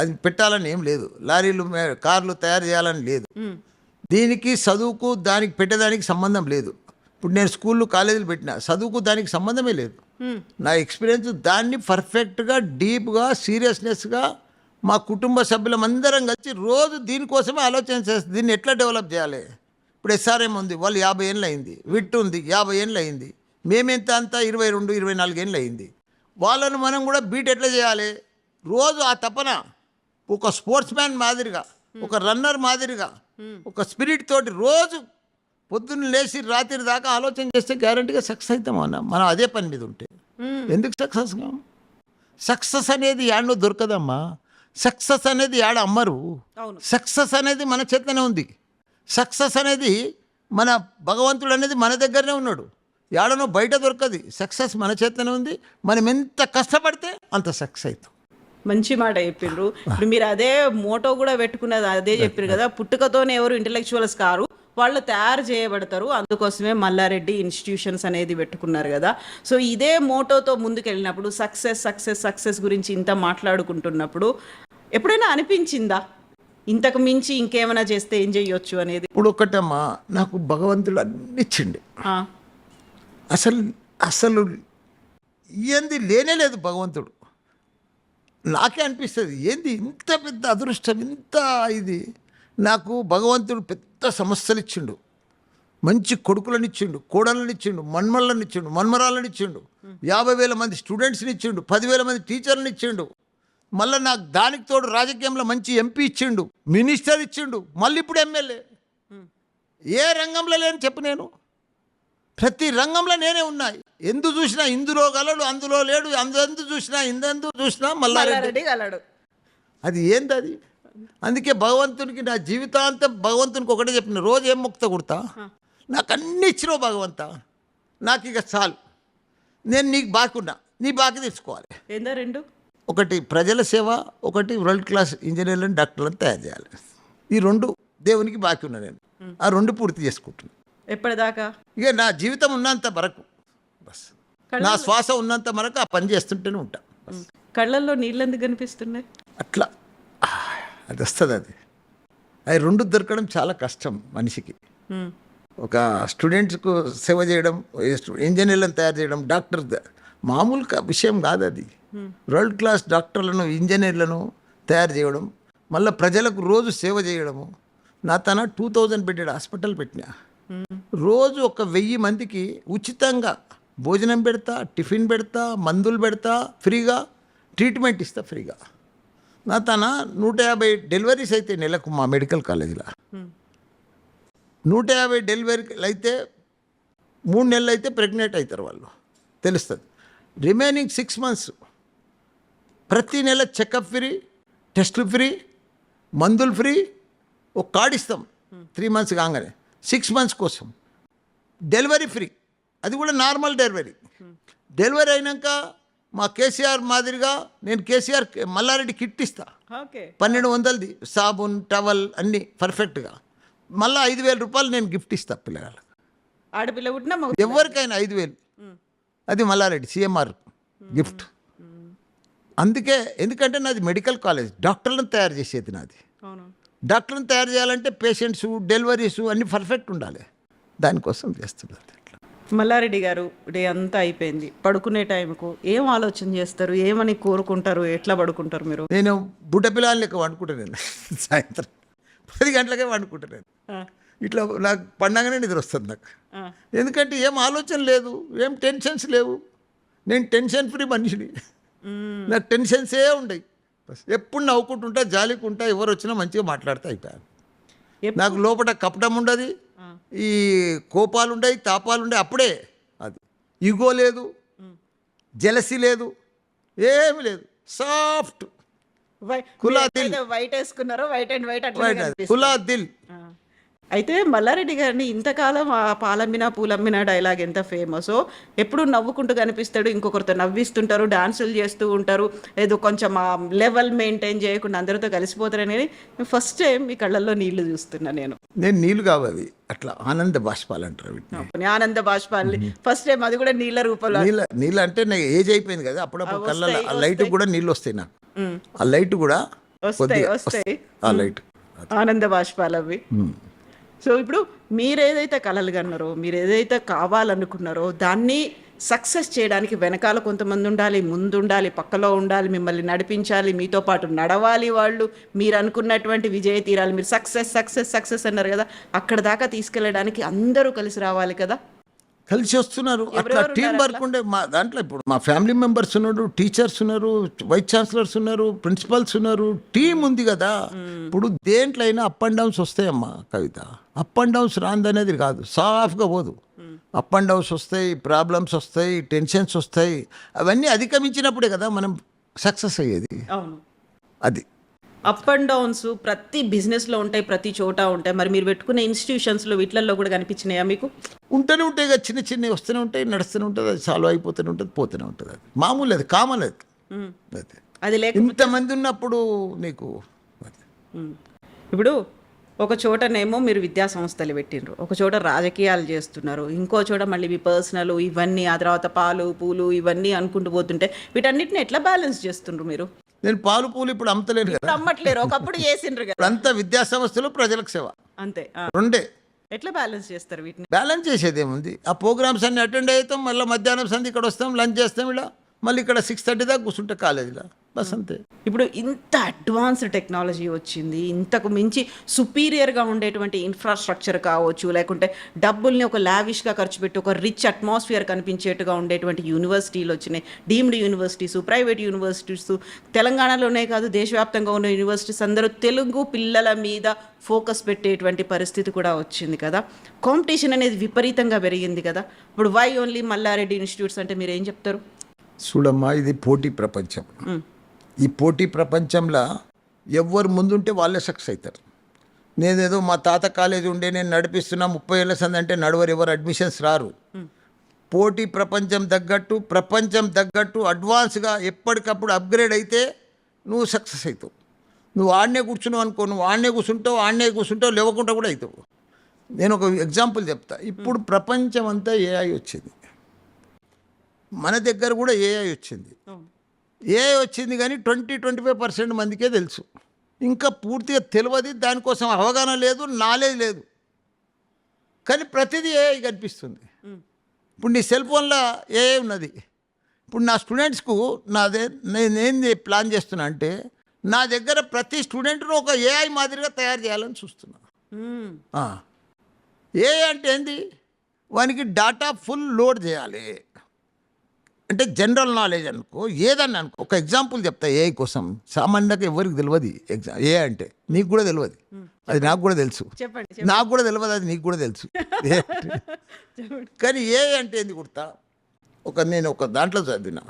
అది పెట్టాలని ఏం లేదు. లారీలు, కార్లు తయారు చేయాలని లేదు. దీనికి చదువుకు దానికి పెట్టేదానికి సంబంధం లేదు. ఇప్పుడు నేను స్కూళ్ళు కాలేజీలు పెట్టినా, చదువుకు దానికి సంబంధమే లేదు. నా ఎక్స్పీరియన్స్ దాన్ని పర్ఫెక్ట్గా, డీప్గా, సీరియస్నెస్గా మా కుటుంబ సభ్యులమందరం కలిసి రోజు దీనికోసమే ఆలోచన చేస్తుంది. దీన్ని ఎట్లా డెవలప్ చేయాలి. ఇప్పుడు ఎస్ఆర్ఎం ఉంది, వాళ్ళు 50 ఏళ్ళు అయింది. విట్ ఉంది, 50 ఏళ్ళు అయింది. మేమెంత అంతా 22, 24 ఏళ్ళు అయింది. వాళ్ళను మనం కూడా బీట్ ఎట్లా చేయాలి. రోజు ఆ తపన ఒక స్పోర్ట్స్ మ్యాన్ మాదిరిగా, ఒక రన్నర్ మాదిరిగా, ఒక స్పిరిట్ తోటి రోజు పొద్దున్న లేచి రాత్రి దాకా ఆలోచన చేస్తే గ్యారంటీగా సక్సెస్ అవుతాం అన్న. మనం అదే పని మీద ఉంటే ఎందుకు సక్సెస్ కాం? సక్సెస్ అనేది యాడనో దొరకదమ్మా. సక్సెస్ అనేది యాడ అమ్మరు. సక్సెస్ అనేది మన చేతనే ఉంది. సక్సెస్ అనేది మన భగవంతుడు అనేది మన దగ్గరనే ఉన్నాడు. యాడనో బయట దొరకది. సక్సెస్ మన చేతనే ఉంది. మనం ఎంత కష్టపడితే అంత సక్సెస్ అవుతాం. మంచి మాట చెప్పిండ్రు. ఇప్పుడు మీరు అదే మోటో కూడా పెట్టుకున్నది అదే చెప్పారు కదా, పుట్టుకతోనే ఎవరు ఇంటెలెక్చువల్స్ కారు, వాళ్ళు తయారు చేయబడతారు. అందుకోసమే మల్లారెడ్డి ఇన్స్టిట్యూషన్స్ అనేది పెట్టుకున్నారు కదా. సో ఇదే మోటోతో ముందుకెళ్ళినప్పుడు సక్సెస్ సక్సెస్ సక్సెస్ గురించి ఇంత మాట్లాడుకుంటున్నప్పుడు ఎప్పుడైనా అనిపించిందా ఇంతకు మించి ఇంకేమైనా చేస్తే ఏం చేయొచ్చు అనేది? ఇప్పుడు ఒకటమ్మా, నాకు భగవంతుడు అన్ని ఇచ్చిండు. అసలు అసలు ఏంది లేనే లేదు భగవంతుడు. నాకే అనిపిస్తుంది ఏంది ఇంత పెద్ద అదృష్టం, ఇంత ఇది. నాకు భగవంతుడు పెద్ద సమస్యలు ఇచ్చిండు. మంచి కొడుకులను ఇచ్చిండు, కోడళ్ళని ఇచ్చిండు, మన్మళ్ళని ఇచ్చిండు, మన్మరాలను ఇచ్చిండు, 50,000 మంది స్టూడెంట్స్ని ఇచ్చిండు, 10,000 మంది టీచర్ని ఇచ్చిండు. మళ్ళీ నాకు దానికి తోడు రాజకీయంలో మంచి ఎంపీ ఇచ్చిండు, మినిస్టర్ ఇచ్చిండు, మళ్ళీ ఇప్పుడు ఎమ్మెల్యే. ఏ రంగంలో లేని చెప్పు, నేను ప్రతి రంగంలో నేనే ఉన్నాయి. ఎందు చూసినా ఇందులో గలడు, అందులో లేడు, అందు చూసినా ఇందందు చూసినా మల్లారెడ్డి గలడు. అది ఏంది అది? అందుకే భగవంతునికి నా జీవితాంతం భగవంతునికి ఒకటే చెప్పిన, రోజు ఏం ముక్త కుడతా, నాకు అన్ని ఇచ్చినావు భగవంతా, నాకు ఇక చాలు, నేను నీకు బాకున్నా, నీ బాకి తీసుకోవాలి. ఏందా రెండు? ఒకటి ప్రజల సేవ, ఒకటి వరల్డ్ క్లాస్ ఇంజనీర్లను డాక్టర్లను తయారు చేయాలి. ఈ 2 దేవునికి బాకి ఉన్నా. నేను ఆ 2 పూర్తి చేసుకుంటున్నాను. ఎప్పటిదాకా? ఇక నా జీవితం ఉన్నంత వరకు, బస్ నా శ్వాస ఉన్నంత వరకు ఆ పని చేస్తుంటేనే ఉంటా. కళ్ళల్లో నీళ్ళు ఎందుకు కనిపిస్తున్నాయి? అట్లా అది వస్తుంది. అది 2 దొరకడం చాలా కష్టం మనిషికి. ఒక స్టూడెంట్స్కు సేవ చేయడం, ఇంజనీర్లను తయారు చేయడం, డాక్టర్ మామూలు విషయం కాదు అది. వరల్డ్ క్లాస్ డాక్టర్లను, ఇంజనీర్లను తయారు చేయడం, మళ్ళీ ప్రజలకు రోజు సేవ చేయడము. నా తన 2000 బెడ్డెడ్ హాస్పిటల్ పెట్టినా. రోజు 1000 మందికి ఉచితంగా భోజనం పెడతా, టిఫిన్ పెడతా, మందులు పెడతా, ఫ్రీగా ట్రీట్మెంట్ ఇస్తా ఫ్రీగా. నా తన 150 డెలివరీస్ అయితే నెలకు మా మెడికల్ కాలేజీలో. 150 డెలివరీలు అయితే 3 నెలలు అయితే ప్రెగ్నెంట్ అవుతారు వాళ్ళు, తెలుస్తుంది. రిమైనింగ్ 6 మంత్స్ ప్రతి నెల చెకప్ ఫ్రీ, టెస్టులు ఫ్రీ, మందులు ఫ్రీ. ఒక కార్డు ఇస్తాం 3 మంత్స్ కాగానే. 6 మంత్స్ కోసం డెలివరీ ఫ్రీ, అది కూడా నార్మల్ డెలివరీ. డెలివరీ అయినాక మా కేసీఆర్ మాదిరిగా నేను కేసీఆర్ మల్లారెడ్డి కిట్ ఇస్తా. 1200ది సాబున్, టవల్ అన్నీ పర్ఫెక్ట్గా. మళ్ళీ 5,000 రూపాయలు నేను గిఫ్ట్ ఇస్తా పిల్లగాళ్ళకి. ఆడపిల్ల పుట్టినా ఎవరికైనా 5,000, అది మల్లారెడ్డి సిఎంఆర్ గిఫ్ట్. అందుకే ఎందుకంటే నాది మెడికల్ కాలేజ్, డాక్టర్లను తయారు చేసేది నాది. అవును. డాక్టర్లను తయారు చేయాలంటే పేషెంట్స్, డెలివరీస్ అన్నీ పర్ఫెక్ట్ ఉండాలి. దానికోసం చేస్తున్నారు. మల్లారెడ్డి గారు, డే అంతా అయిపోయింది, పడుకునే టైంకు ఏం ఆలోచన చేస్తారు, ఏమని కోరుకుంటారు, ఎట్లా పడుకుంటారు మీరు? నేను బుడ్డ పిల్లలు లెక్క వండుకుంటాను. నేను సాయంత్రం 10 గంటలకే వండుకుంటాను. నేను ఇట్లా నాకు పండగనే నిద్ర వస్తుంది నాకు. ఎందుకంటే ఏం ఆలోచన లేదు, ఏం టెన్షన్స్ లేవు. నేను టెన్షన్ ఫ్రీ మనిషిని. నాకు టెన్షన్సే ఉండయి. ఎప్పుడు నవ్వుకుంటుంటా, జాలికుంటా, ఎవరు వచ్చినా మంచిగా మాట్లాడితే అయిపోయాను. నాకు లోపల కపటం ఉండదు, ఈ కోపాలు ఉండయి, తాపాలు ఉండయి. అప్పుడే అది ఈగో లేదు, జెలసీ లేదు, ఏమి లేదు. సాఫ్ట్ కులాదిల్, వైట్ వేసుకున్నారో, వైట్ అండ్ వైట్ కులాదిల్. అయితే మల్లారెడ్డి గారిని ఇంతకాలం ఆ పాలమ్మిన పూలమ్మిన డైలాగ్ ఎంత ఫేమసో, ఎప్పుడు నవ్వుకుంటూ కనిపిస్తాడు, ఇంకొకరితో నవ్విస్తుంటారు, డాన్సులు చేస్తూ ఉంటారు, ఏదో కొంచెం ఆ లెవెల్ మెయింటైన్ చేయకుండా అందరితో కలిసిపోతారనేది ఫస్ట్ టైం మీ కళ్ళల్లో నీళ్లు చూస్తున్నా నేను. నీళ్ళు కావాలి, అట్లా ఆనంద బాష్పాలు అంటారు వీటిని. ఆనంద బాష్పాలు ఫస్ట్ టైం, అది కూడా నీళ్ళ రూపంలో. నీళ్ళు అంటే నాకు ఏజ్ అయిపోయింది కదా, అప్పుడప్పుడు కళ్ళ ఆ లైట్ కూడా నీళ్ళు వస్తాయి నాకు. ఆ లైట్ కూడా వస్తాయి ఆ లైట్ ఆనంద బాష్పాలు అవి. సో ఇప్పుడు మీరు ఏదైతే కలలు కన్నారో, మీరు ఏదైతే కావాలనుకున్నారో, దాన్ని సక్సెస్ చేయడానికి వెనకాల కొంతమంది ఉండాలి, ముందు ఉండాలి, పక్కలో ఉండాలి, మిమ్మల్ని నడిపించాలి, మీతో పాటు నడవాలి వాళ్ళు. మీరు అనుకున్నటువంటి విజయ తీరాలి, మీరు సక్సెస్ సక్సెస్ సక్సెస్ అన్నారు కదా, అక్కడ దాకా తీసుకెళ్ళడానికి అందరూ కలిసి రావాలి కదా. కలిసి వస్తున్నారు. అట్లా టీం వర్క్ ఉండే మా దాంట్లో ఇప్పుడు మా ఫ్యామిలీ మెంబర్స్ ఉన్నారు, టీచర్స్ ఉన్నారు, వైస్ ఛాన్సలర్స్ ఉన్నారు, ప్రిన్సిపల్స్ ఉన్నారు, టీం ఉంది కదా. ఇప్పుడు దేంట్లో అయినా అప్ అండ్ డౌన్స్ వస్తాయమ్మా కవిత. అప్ అండ్ డౌన్స్ రాందనేది కాదు, సాఫ్గా పోదు. అప్ అండ్ డౌన్స్ వస్తాయి, ప్రాబ్లమ్స్ వస్తాయి, టెన్షన్స్ వస్తాయి. అవన్నీ అధిగమించినప్పుడే కదా మనం సక్సెస్ అయ్యేది. అవును, అది అప్ అండ్ డౌన్స్ ప్రతి బిజినెస్లో ఉంటాయి, ప్రతి చోట ఉంటాయి. మరి మీరు పెట్టుకునే ఇన్స్టిట్యూషన్స్లో వీటిల్లో కూడా కనిపించినాయా మీకు? ఉంటూనే ఉంటాయి కదా, చిన్న చిన్నవి వస్తూనే ఉంటాయి, నడుస్తూనే ఉంటుంది, అది సాల్వ్ అయిపోతూనే ఉంటుంది, పోతూనే ఉంటుంది. అది మామూలు, అది కామన్. అది లేక ఇంతమంది ఉన్నప్పుడు నీకు ఇప్పుడు ఒక చోటనేమో మీరు విద్యా సంస్థలు పెట్టినరు, ఒక చోట రాజకీయాలు చేస్తున్నారు, ఇంకో చోట మళ్ళీ మీ పర్సనల్ ఇవన్నీ, ఆ తర్వాత పాలు పూలు ఇవన్నీ అనుకుంటూ పోతుంటే వీటన్నిటిని ఎట్లా బ్యాలెన్స్ చేస్తుండ్రు మీరు? నేను పాలు పూలు ఇప్పుడు అమ్మతలేను కదా, అమ్మట్లేరు, ఒకప్పుడు చేసిండ్రు కదా. అంతా విద్యా సంస్థలు, ప్రజలకు సేవ, అంతే. రెండే. ఎట్లా బ్యాలెన్స్ చేస్తారు వీటిని? బ్యాలెన్స్ చేసేది ఏముంది, ఆ ప్రోగ్రామ్స్ అన్ని అటెండ్ అవుతాం, మళ్ళీ మధ్యాహ్నం సంధి ఇక్కడ వస్తాం, లంచ్ చేస్తాం, ఇలా మళ్ళీ ఇక్కడ 6:30 దాకా కూర్చుంటే కాలేజీలో, బస్ అంతే. ఇప్పుడు ఇంత అడ్వాన్స్డ్ టెక్నాలజీ వచ్చింది, ఇంతకు మించి సుపీరియర్గా ఉండేటువంటి ఇన్ఫ్రాస్ట్రక్చర్ కావచ్చు, లేకుంటే డబ్బుల్ని ఒక లావిష్గా ఖర్చు పెట్టి ఒక రిచ్ అట్మాస్ఫియర్ కనిపించేట్టుగా ఉండేటువంటి యూనివర్సిటీలు వచ్చినాయి, డీమ్డ్ యూనివర్సిటీస్, ప్రైవేట్ యూనివర్సిటీస్. తెలంగాణలోనే కాదు, దేశవ్యాప్తంగా ఉన్న యూనివర్సిటీస్ అందరూ తెలుగు పిల్లల మీద ఫోకస్ పెట్టేటువంటి పరిస్థితి కూడా వచ్చింది కదా. కాంపిటీషన్ అనేది విపరీతంగా పెరిగింది కదా. ఇప్పుడు వై ఓన్లీ మల్లారెడ్డి ఇన్స్టిట్యూట్స్ అంటే మీరు ఏం చెప్తారు? చూడమ్మా, ఇది పోటీ ప్రపంచం. ఈ పోటీ ప్రపంచంలో ఎవరు ముందుంటే వాళ్ళే సక్సెస్ అవుతారు. నేనేదో మా తాత కాలేజీ ఉండే నేను నడిపిస్తున్నా 30 ఏళ్ళ సంది అంటే నడవరు, ఎవరు అడ్మిషన్స్ రారు. పోటీ ప్రపంచం తగ్గట్టు అడ్వాన్స్గా ఎప్పటికప్పుడు అప్గ్రేడ్ అయితే నువ్వు సక్సెస్ అవుతావు. నువ్వు ఆడనే కూర్చున్నావు అనుకో, నువ్వు ఆడనే కూర్చుంటావు, లేవకుండా కూడా అవుతావు. నేను ఒక ఎగ్జాంపుల్ చెప్తా. ఇప్పుడు ప్రపంచం అంతా ఏఐ వచ్చింది, మన దగ్గర కూడా ఏఐ వచ్చింది కానీ 20-25% మందికే తెలుసు, ఇంకా పూర్తిగా తెలియదు, దానికోసం అవగాహన లేదు, నాలెడ్జ్ లేదు. కానీ ప్రతిదీ ఏఐ కనిపిస్తుంది. ఇప్పుడు నీ సెల్ ఫోన్లో ఏఐ ఉన్నది. ఇప్పుడు నా స్టూడెంట్స్కు నేనేం ప్లాన్ చేస్తున్నా అంటే, నా దగ్గర ప్రతి స్టూడెంట్ను ఒక ఏఐ మాదిరిగా తయారు చేయాలని చూస్తున్నా. ఏఐ అంటే ఏంది, వానికి డాటా ఫుల్ లోడ్ చేయాలి. అంటే జనరల్ నాలెడ్జ్ అనుకో, ఏదన్నా అనుకో. ఒక ఎగ్జాంపుల్ చెప్తా ఏఐ కోసం. సామాన్యంగా ఎవరికి తెలియదు ఏ అంటే, నీకు కూడా తెలియదు, అది నాకు కూడా తెలుసు, నాకు కూడా తెలియదు, అది నీకు కూడా తెలుసు. కానీ ఏ అంటే ఏంది గుర్తా, నేను ఒక దాంట్లో చదివినా.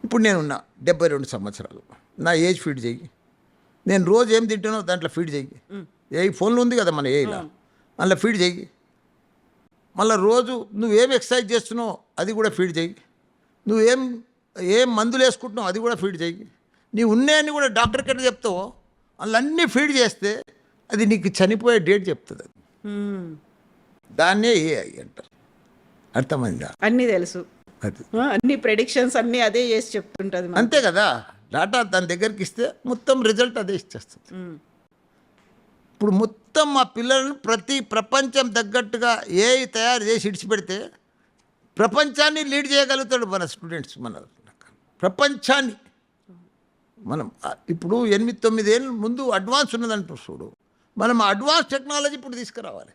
ఇప్పుడు నేనున్నా 72 సంవత్సరాలు, నా ఏజ్ ఫీడ్ చెయ్యి, నేను రోజు ఏం తింటానో దాంట్లో ఫీడ్ చెయ్యి. ఏ ఫోన్లో ఉంది కదా మన ఏఐలా, అందులో ఫీడ్ చెయ్యి. మళ్ళీ రోజు నువ్వేం ఎక్సర్సైజ్ చేస్తున్నావు అది కూడా ఫీడ్ చెయ్యి. ఏం మందులు వేసుకుంటున్నావు అది కూడా ఫీడ్ చెయ్యి. నీ ఉన్నాయని కూడా డాక్టర్కి ఎట్లా చెప్తావో అన్నీ ఫీడ్ చేస్తే అది నీకు చనిపోయే డేట్ చెప్తుంది. అది దాన్నే ఏఐ అంటారు. అర్థమైందా? అన్నీ తెలుసు. అది అన్ని ప్రెడిక్షన్స్ అన్నీ అదే చేసి చెప్తుంటుంది మనకి. అంతే కదా, డాటా దాని దగ్గరికి ఇస్తే మొత్తం రిజల్ట్ అదే ఇచ్చేస్తుంది. ఇప్పుడు మొత్తం మా పిల్లలను ప్రతి ప్రపంచం తగ్గట్టుగా తయారు చేసి ఇడిచిపెడితే ప్రపంచాన్ని లీడ్ చేయగలుగుతాడు మన స్టూడెంట్స్. మన ప్రపంచాన్ని మనం ఇప్పుడు 8-9 ఏళ్ళ ముందు అడ్వాన్స్ ఉన్నదంటారు చూడు, మనం అడ్వాన్స్ టెక్నాలజీ ఇప్పుడు తీసుకురావాలి.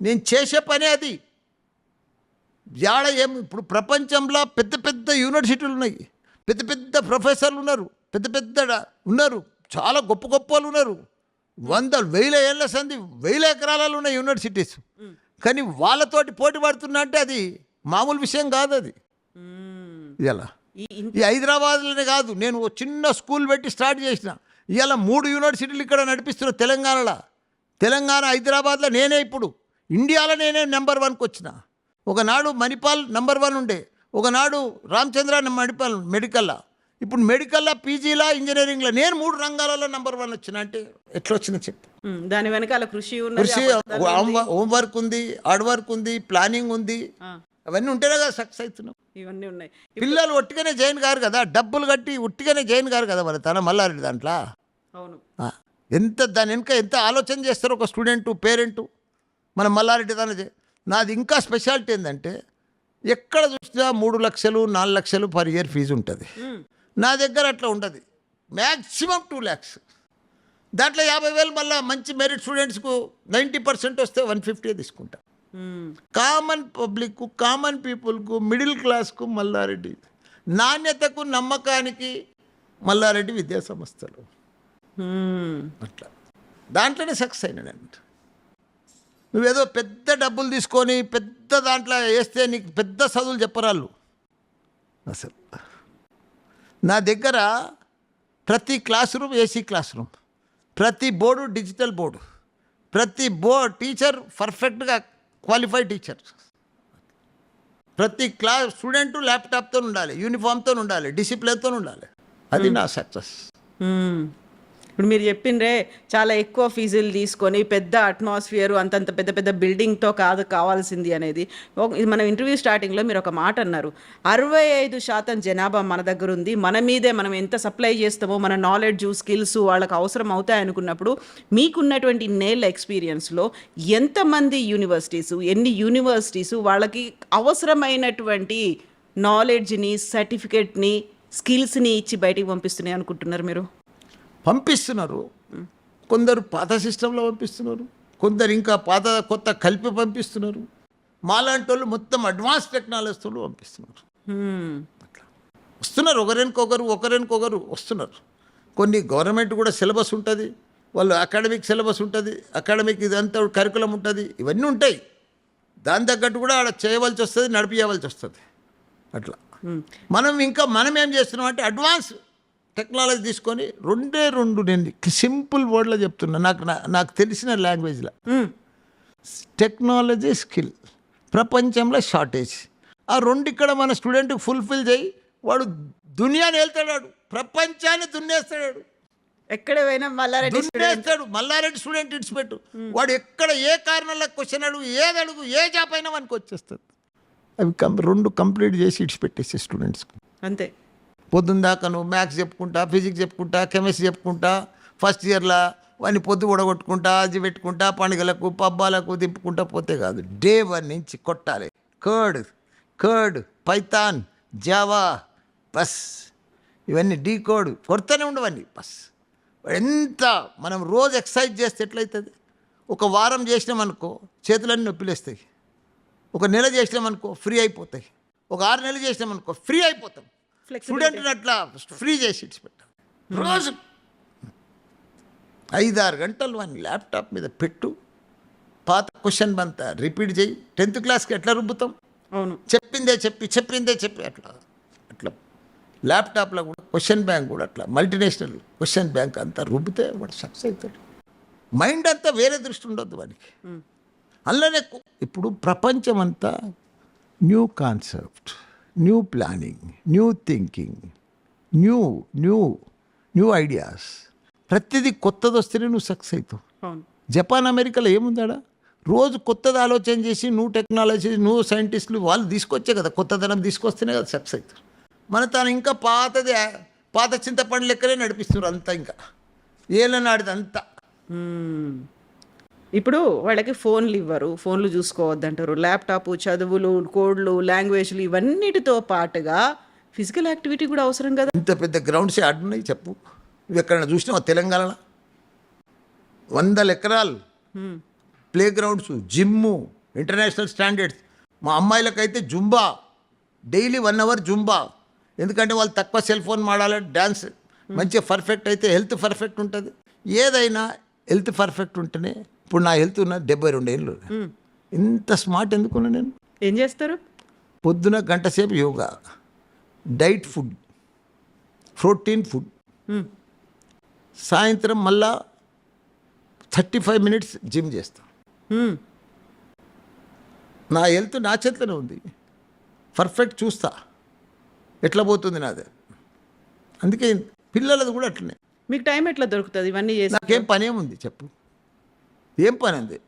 నేను చేసే పనే అది. ఇప్పుడు ప్రపంచంలో పెద్ద పెద్ద యూనివర్సిటీలు ఉన్నాయి, పెద్ద పెద్ద ప్రొఫెసర్లు ఉన్నారు, పెద్ద పెద్ద ఉన్నారు, చాలా గొప్ప గొప్ప వాళ్ళు ఉన్నారు. 100,000 ఏళ్ళ సంది 1000 ఎకరాలలో ఉన్న యూనివర్సిటీస్. కానీ వాళ్ళతోటి పోటీ పడుతున్నా అంటే అది మామూలు విషయం కాదు. అది ఇలా ఈ హైదరాబాద్లోనే కాదు, నేను ఓ చిన్న స్కూల్ పెట్టి స్టార్ట్ చేసిన. ఇవాళ 3 యూనివర్సిటీలు ఇక్కడ నడిపిస్తున్న తెలంగాణలో. తెలంగాణ హైదరాబాద్లో నేనే ఇప్పుడు ఇండియాలో నేనే నెంబర్ 1కి వచ్చిన. ఒకనాడు మణిపాల్ నెంబర్ 1 ఉండే, ఒకనాడు రామచంద్ర మణిపాల్ మెడికల్లో, ఇప్పుడు మెడికల్లో, పీజీలా, ఇంజనీరింగ్లో నేను 3 రంగాలలో నెంబర్ 1 వచ్చిన. అంటే ఎట్లా వచ్చిన చెప్పు. దాని వెనకాల కృషి హోంవర్క్ ఉంది, హార్డ్ వర్క్ ఉంది, ప్లానింగ్ ఉంది. అవన్నీ ఉంటేనే కదా సక్సెస్ అవుతున్నాం. ఇవన్నీ ఉన్నాయి. పిల్లలు ఒట్టిగానే జాయిన్ కారు కదా, డబ్బులు కట్టి ఒట్టిగానే జాయిన్ కారు కదా మన తన మల్లారెడ్డి దాంట్లో. అవును. దాని వెనుక ఎంత ఆలోచన చేస్తారు ఒక స్టూడెంటు, పేరెంటు. మన మల్లారెడ్డి దాని నాది ఇంకా స్పెషాలిటీ ఏంటంటే ఎక్కడ చూసినా 3 లక్షలు 4 లక్షలు పర్ ఇయర్ ఫీజు ఉంటుంది. నా దగ్గర అట్లా ఉండదు. Maximum 2 lakhs. దాంట్లో 50,000 మళ్ళీ మంచి మెరిట్ స్టూడెంట్స్కు 90% వస్తే 150 తీసుకుంటా. కామన్ పబ్లిక్, కామన్ పీపుల్కు, మిడిల్ క్లాస్కు మల్లారెడ్డి, నాణ్యతకు నమ్మకానికి మల్లారెడ్డి విద్యా సంస్థలు. అట్లా దాంట్లోనే సక్సెస్ అయినాడంట. నువ్వేదో పెద్ద డబ్బులు తీసుకొని పెద్ద దాంట్లో వేస్తే నీకు పెద్ద చదువులు చెప్పరాళ్ళు. అసలు నా దగ్గర ప్రతి class room AC class room, ప్రతి బోర్డు డిజిటల్ బోర్డు, ప్రతి టీచర్ పర్ఫెక్ట్గా క్వాలిఫైడ్ టీచర్, ప్రతి క్లాస్ స్టూడెంటు ల్యాప్టాప్తో ఉండాలి, యూనిఫామ్తో ఉండాలి, డిసిప్లిన్తో ఉండాలి. అది నా సక్సెస్. ఇప్పుడు మీరు చెప్పిండ్రే చాలా ఎక్కువ ఫీజులు తీసుకొని పెద్ద అట్మాస్ఫియర్ అంతంత పెద్ద పెద్ద బిల్డింగ్తో కావాల్సింది అనేది. ఇది మనం ఇంటర్వ్యూ స్టార్టింగ్లో మీరు ఒక మాట అన్నారు, 65% జనాభా మన దగ్గర ఉంది, మన మీదే మనం ఎంత సప్లై చేస్తామో మన నాలెడ్జ్, స్కిల్స్ వాళ్ళకి అవసరం అవుతాయి అనుకున్నప్పుడు మీకున్నటువంటి నేళ్ళ ఎక్స్పీరియన్స్లో ఎంతమంది ఎన్ని యూనివర్సిటీస్ వాళ్ళకి అవసరమైనటువంటి నాలెడ్జ్ని, సర్టిఫికేట్ని, స్కిల్స్ని ఇచ్చి బయటికి పంపిస్తున్నాయి అనుకుంటున్నారు మీరు? పంపిస్తున్నారు. కొందరు పాత సిస్టంలో పంపిస్తున్నారు, కొందరు ఇంకా పాత కొత్త కలిపి పంపిస్తున్నారు. మాలాంటి వాళ్ళు మొత్తం అడ్వాన్స్ టెక్నాలజీతో పంపిస్తున్నారు. వస్తున్నారు ఒకరికొకరు వస్తున్నారు. కొన్ని గవర్నమెంట్ కూడా సిలబస్ ఉంటుంది, వాళ్ళు అకాడమిక్ సిలబస్ ఉంటుంది, అకాడమిక్ ఇదంతా కరికులం ఉంటుంది, ఇవన్నీ ఉంటాయి. దాని తగ్గట్టు కూడా ఆడ చేయవలసి వస్తుంది, నడిపించవలసి వస్తుంది. అట్లా మనం ఏం చేస్తున్నాం అంటే అడ్వాన్స్ టెక్నాలజీ తీసుకొని 2 నేను సింపుల్ వర్డ్లో చెప్తున్నా, నాకు తెలిసిన లాంగ్వేజ్లో. టెక్నాలజీ, స్కిల్ ప్రపంచంలో షార్టేజ్. ఆ 2 ఇక్కడ మన స్టూడెంట్కి ఫుల్ఫిల్ చేయి, వాడు దునియాని వెళ్తాడు, ప్రపంచాన్ని దున్నేస్తాడు. ఎక్కడ పోయినా మల్లారెడ్డి స్టూడెంట్ ఇడిచిపెట్టు, వాడు ఎక్కడ ఏ కారణంలో క్వశ్చన్ అడుగు, ఏది అడుగు, ఏ జాబ్ అయినా మనకు వచ్చేస్తుంది. అవి 2 కంప్లీట్ చేసి ఇడిచిపెట్టేసే స్టూడెంట్స్కి. అంతే. పొద్దున్న దాకా నువ్వు మ్యాథ్స్ చెప్పుకుంటా, ఫిజిక్స్ చెప్పుకుంటా, కెమిస్ట్రీ చెప్పుకుంటా, ఫస్ట్ ఇయర్లో వాడిని పొద్దు ఉడగొట్టుకుంటా, అది పెట్టుకుంటా, పండుగలకు పబ్బాలకు దింపుకుంటా పోతే కాదు. డే 1 నుంచి కొట్టాలి. కర్డ్, పైథాన్, జావా, బస్, ఇవన్నీ డీకోడ్ కొడుతూనే ఉండవన్నీ. బస్ ఎంత మనం రోజు ఎక్సర్సైజ్ చేస్తే ఎట్లయితుంది? ఒక వారం చేసినామనుకో చేతులన్నీ నొప్పిలేస్తాయి, ఒక నెల చేసినామనుకో ఫ్రీ అయిపోతాయి, ఒక 6 నెలలు చేసినామనుకో ఫ్రీ అయిపోతాం. స్టూడెంట్ని అట్లా ఫ్రీ చేసి ఇచ్చిపెట్టాలి. రోజు 5-6 గంటలు వాడిని ల్యాప్టాప్ మీద పెట్టు, పాత క్వశ్చన్ అంతా రిపీట్ చేయి. 10th క్లాస్కి ఎట్లా రుబ్బుతాం? అవును, చెప్పిందే చెప్పి అట్లా ల్యాప్టాప్లో కూడా క్వశ్చన్ బ్యాంక్ కూడా అట్లా మల్టీనేషనల్ క్వశ్చన్ బ్యాంక్ అంతా రుబ్బితే వాడు సక్సెస్ అవుతాడు. మైండ్ అంతా వేరే దృష్టి ఉండొద్దు వానికి. అందులోనే ఇప్పుడు ప్రపంచం అంతా new concept, new planning, new thinking, new ideas. ప్రతిదీ కొత్తది వస్తేనే నువ్వు సక్సెస్ అవుతావు. జపాన్, అమెరికాలో ఏముందాడా రోజు కొత్తది ఆలోచన చేసి నువ్వు టెక్నాలజీ నువ్వు సైంటిస్టులు వాళ్ళు తీసుకొచ్చే కదా, కొత్తదనం తీసుకొస్తేనే కదా సక్సెస్ అవుతారు. మన తాను ఇంకా పాత చింతపండు లెక్కలే నడిపిస్తున్నారు అంతా, ఇంకా ఏళ్ళనాడిది అంతా. ఇప్పుడు వాళ్ళకి ఫోన్లు ఇవ్వరు, ఫోన్లు చూసుకోవద్దంటారు, ల్యాప్టాప్, చదువులు, కోడ్లు, లాంగ్వేజ్లు ఇవన్నిటితో పాటుగా ఫిజికల్ యాక్టివిటీ కూడా అవసరం కదా. ఇంత పెద్ద గ్రౌండ్స్ ఆడున్నాయి చెప్పు, నువ్వు ఎక్కడైనా చూసినావా తెలంగాణలో? 100 ఎకరాలు play grounds, gym, international standards. మా అమ్మాయిలకైతే జుంబా, డైలీ 1 అవర్ జుంబా. ఎందుకంటే వాళ్ళు తక్కువ సెల్ ఫోన్ వాడాలి, డ్యాన్స్ మంచిగా పర్ఫెక్ట్ అయితే హెల్త్ పర్ఫెక్ట్ ఉంటుంది. ఏదైనా హెల్త్ పర్ఫెక్ట్ ఉంటేనే. ఇప్పుడు నా హెల్త్ ఉన్న 72 ఏళ్ళు. ఇంత స్మార్ట్ ఎందుకున్నా నేను? ఏం చేస్తారు? పొద్దున గంట సేపు yoga, diet food, protein food, సాయంత్రం మళ్ళా 35 మినిట్స్ జిమ్ చేస్తాను. నా హెల్త్ నా చేతిలోనే ఉంది, పర్ఫెక్ట్ చూస్తా ఎట్లా పోతుంది నాదే. అందుకే పిల్లలది కూడా అట్లనే. మీకు టైం ఎట్లా దొరుకుతుంది ఇవన్నీ చేసి? నాకేం పని ఏముంది చెప్పు, ఏం పని ఉంది?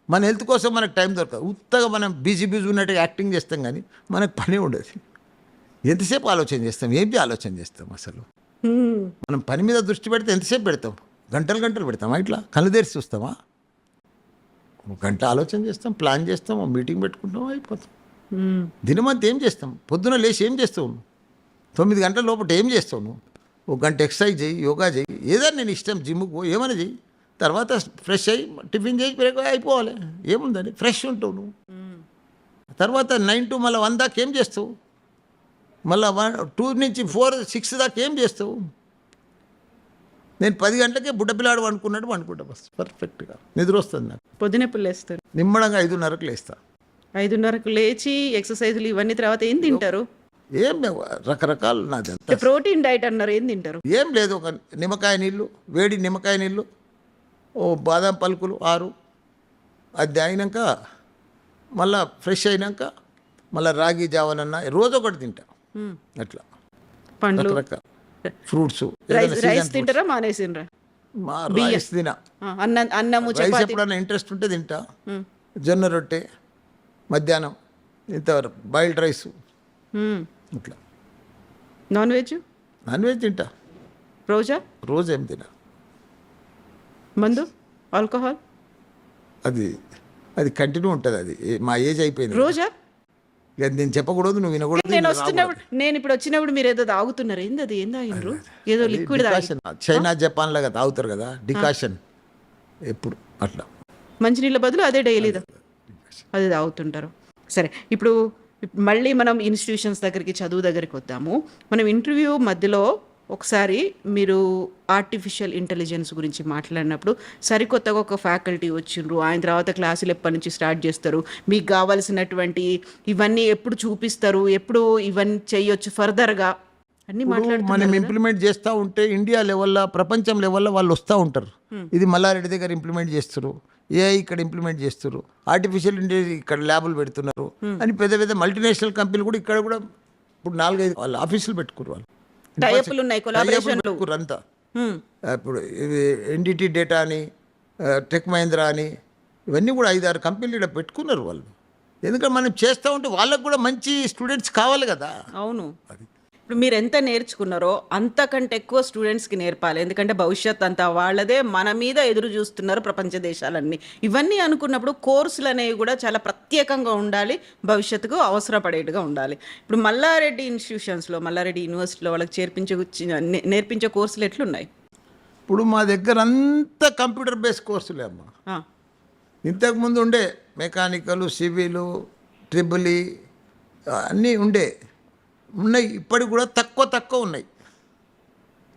మన హెల్త్ కోసం మనకు టైం దొరకదు. ఉత్తగా మనం బిజీ ఉన్నట్టుగా యాక్టింగ్ చేస్తాం, కానీ మనకు పని ఉండదు. ఎంతసేపు ఆలోచన చేస్తాం? ఏంటి ఆలోచన చేస్తాం అసలు? మనం పని మీద దృష్టి పెడితే ఎంతసేపు పెడతాం? గంటలు పెడతామా? ఇట్లా కళ్ళు తెరిచి చూస్తామా? 1 గంట ఆలోచన చేస్తాం, ప్లాన్ చేస్తాం, మీటింగ్ పెట్టుకుంటాం, అయిపోతాం. దినమంతా ఏం చేస్తాం? పొద్దున లేచి ఏం చేస్తావు నువ్వు? 9 గంటల లోపల ఏం చేస్తావు నువ్వు? 1 గంట ఎక్సర్సైజ్ చేయి, యోగా చేయి, ఏదైనా నేను ఇష్టం, జిమ్కి పో, ఏమైనా చెయ్యి. తర్వాత ఫ్రెష్ అయ్యి టిఫిన్ చేసి బ్రేక్ అయిపోవాలి. ఏముందని ఫ్రెష్ ఉంటావు నువ్వు. తర్వాత 9 to మళ్ళీ 1 దాకా ఏం చేస్తావు? మళ్ళీ 2 నుంచి 4, 6 దాకా ఏం చేస్తావు? నేను 10 గంటలకే బుడ్డపిల్లాడు అనుకుంటా బస్ పర్ఫెక్ట్గా నిద్ర వస్తుంది నాకు. పొద్దునెప్పుడు లేస్తారు? నిమ్మడంగా 5:30కు లేస్తా. 5:30కు లేచి ఎక్సర్సైజులు ఇవన్నీ తర్వాత ఏం తింటారు? ఏం రకరకాలు నాదంతా ప్రోటీన్ డైట్ అన్నారు, ఏం తింటారు? ఏం లేదు, ఒక నిమ్మకాయ నీళ్ళు, వేడి నిమ్మకాయ నీళ్ళు, ఓ బాదం పలుకులు 6, అది అయినాక మళ్ళా ఫ్రెష్ అయినాక మళ్ళీ రాగి జావనన్నా రోజు ఒకటి తింటా. అట్లా పండ్లు, రకరకాల ఫ్రూట్స్. రైస్ తింటారా? మానేసిండ్రా? రైస్ తినా, అన్నము, రైస్ చపాతీ. ఎప్పుడన్నా ఇంట్రెస్ట్ ఉంటే తింటా. జొన్న రొట్టె మధ్యాహ్నం, ఇంతవరకు బాయిల్డ్ రైస్. ఇట్లా నాన్ వెజ్ తింటా. రోజు ఏం తినా. మందు, ఆల్కహాల్ అది కంటిన్యూ ఉంటుంది. అది మా ఏజ్ అయిపోయింది. రోజా? నేను చెప్పకూడదు, నువ్వు వినకూడదు. నేను ఇప్పుడు వచ్చినప్పుడు మీరు ఏదో తాగుతున్నారు, ఏంది అది? ఏం తాగినరు? ఏదో లిక్విడ్ చైనా జపాన్ లాగా తాగుతారు కదా డికాషన్, ఎప్పుడు అట్లా మంచినీళ్ళ బదులు అదే డైలీ అది తాగుతుంటారు. సరే, ఇప్పుడు మళ్ళీ మనం ఇన్స్టిట్యూషన్స్ దగ్గరికి, చదువు దగ్గరికి వద్దాము. మనం ఇంటర్వ్యూ మధ్యలో ఒకసారి మీరు ఆర్టిఫిషియల్ ఇంటెలిజెన్స్ గురించి మాట్లాడినప్పుడు సరికొత్తగా ఒక ఫ్యాకల్టీ వచ్చిండ్రు, ఆయన తర్వాత క్లాసులు ఎప్పటి నుంచి స్టార్ట్ చేస్తారు, మీకు కావాల్సినటువంటి ఇవన్నీ ఎప్పుడు చూపిస్తారు, ఎప్పుడు ఇవన్నీ చేయొచ్చు ఫర్దర్గా అన్నీ మాట్లాడుతున్నారు. మనం ఇంప్లిమెంట్ చేస్తూ ఉంటే ఇండియా లెవెల్లో, ప్రపంచం లెవెల్లో వాళ్ళు వస్తూ ఉంటారు. ఇది మల్లారెడ్డి దగ్గర ఇంప్లిమెంట్ చేస్తారు, ఏఐ ఇక్కడ ఇంప్లిమెంట్ చేస్తారు, ఆర్టిఫిషియల్ ఇంటెలిజెన్స్ ఇక్కడ ల్యాబులు పెడుతున్నారు అని పెద్ద పెద్ద మల్టీనేషనల్ కంపెనీలు కూడా ఇక్కడ కూడా ఇప్పుడు 4-5 వాళ్ళు ఆఫీసులు పెట్టుకున్నారు. వాళ్ళు టైపులు ఉన్నాయి, కొలాబరేషన్లు అంతా. ఇప్పుడు ఎన్డిటి డేటా అని, టెక్ మహీంద్రా అని, ఇవన్నీ కూడా 5-6 కంపెనీలు ఇక్కడ పెట్టుకున్నారు వాళ్ళు. ఎందుకంటే మనం చేస్తూ ఉంటే వాళ్ళకు కూడా మంచి స్టూడెంట్స్ కావాలి కదా. అవును. ఇప్పుడు మీరు ఎంత నేర్చుకున్నారో అంతకంటే ఎక్కువ స్టూడెంట్స్కి నేర్పాలి, ఎందుకంటే భవిష్యత్ అంతా వాళ్ళదే, మన మీద ఎదురు చూస్తున్నారు ప్రపంచ దేశాలన్నీ. ఇవన్నీ అనుకున్నప్పుడు కోర్సులు అనేవి కూడా చాలా ప్రత్యేకంగా ఉండాలి, భవిష్యత్తుకు అవసరపడేట్టుగా ఉండాలి. ఇప్పుడు మల్లారెడ్డి ఇన్స్టిట్యూషన్స్లో, మల్లారెడ్డి యూనివర్సిటీలో వాళ్ళకి నేర్పించే కోర్సులు ఎట్లున్నాయి? ఇప్పుడు మా దగ్గర అంతా కంప్యూటర్ బేస్డ్ కోర్సులే అమ్మా. ఇంతకుముందు ఉండే మెకానికల్, సివిలు, ట్రిబుల్ అన్నీ ఉన్నాయి. ఇప్పటికి కూడా తక్కువ ఉన్నాయి.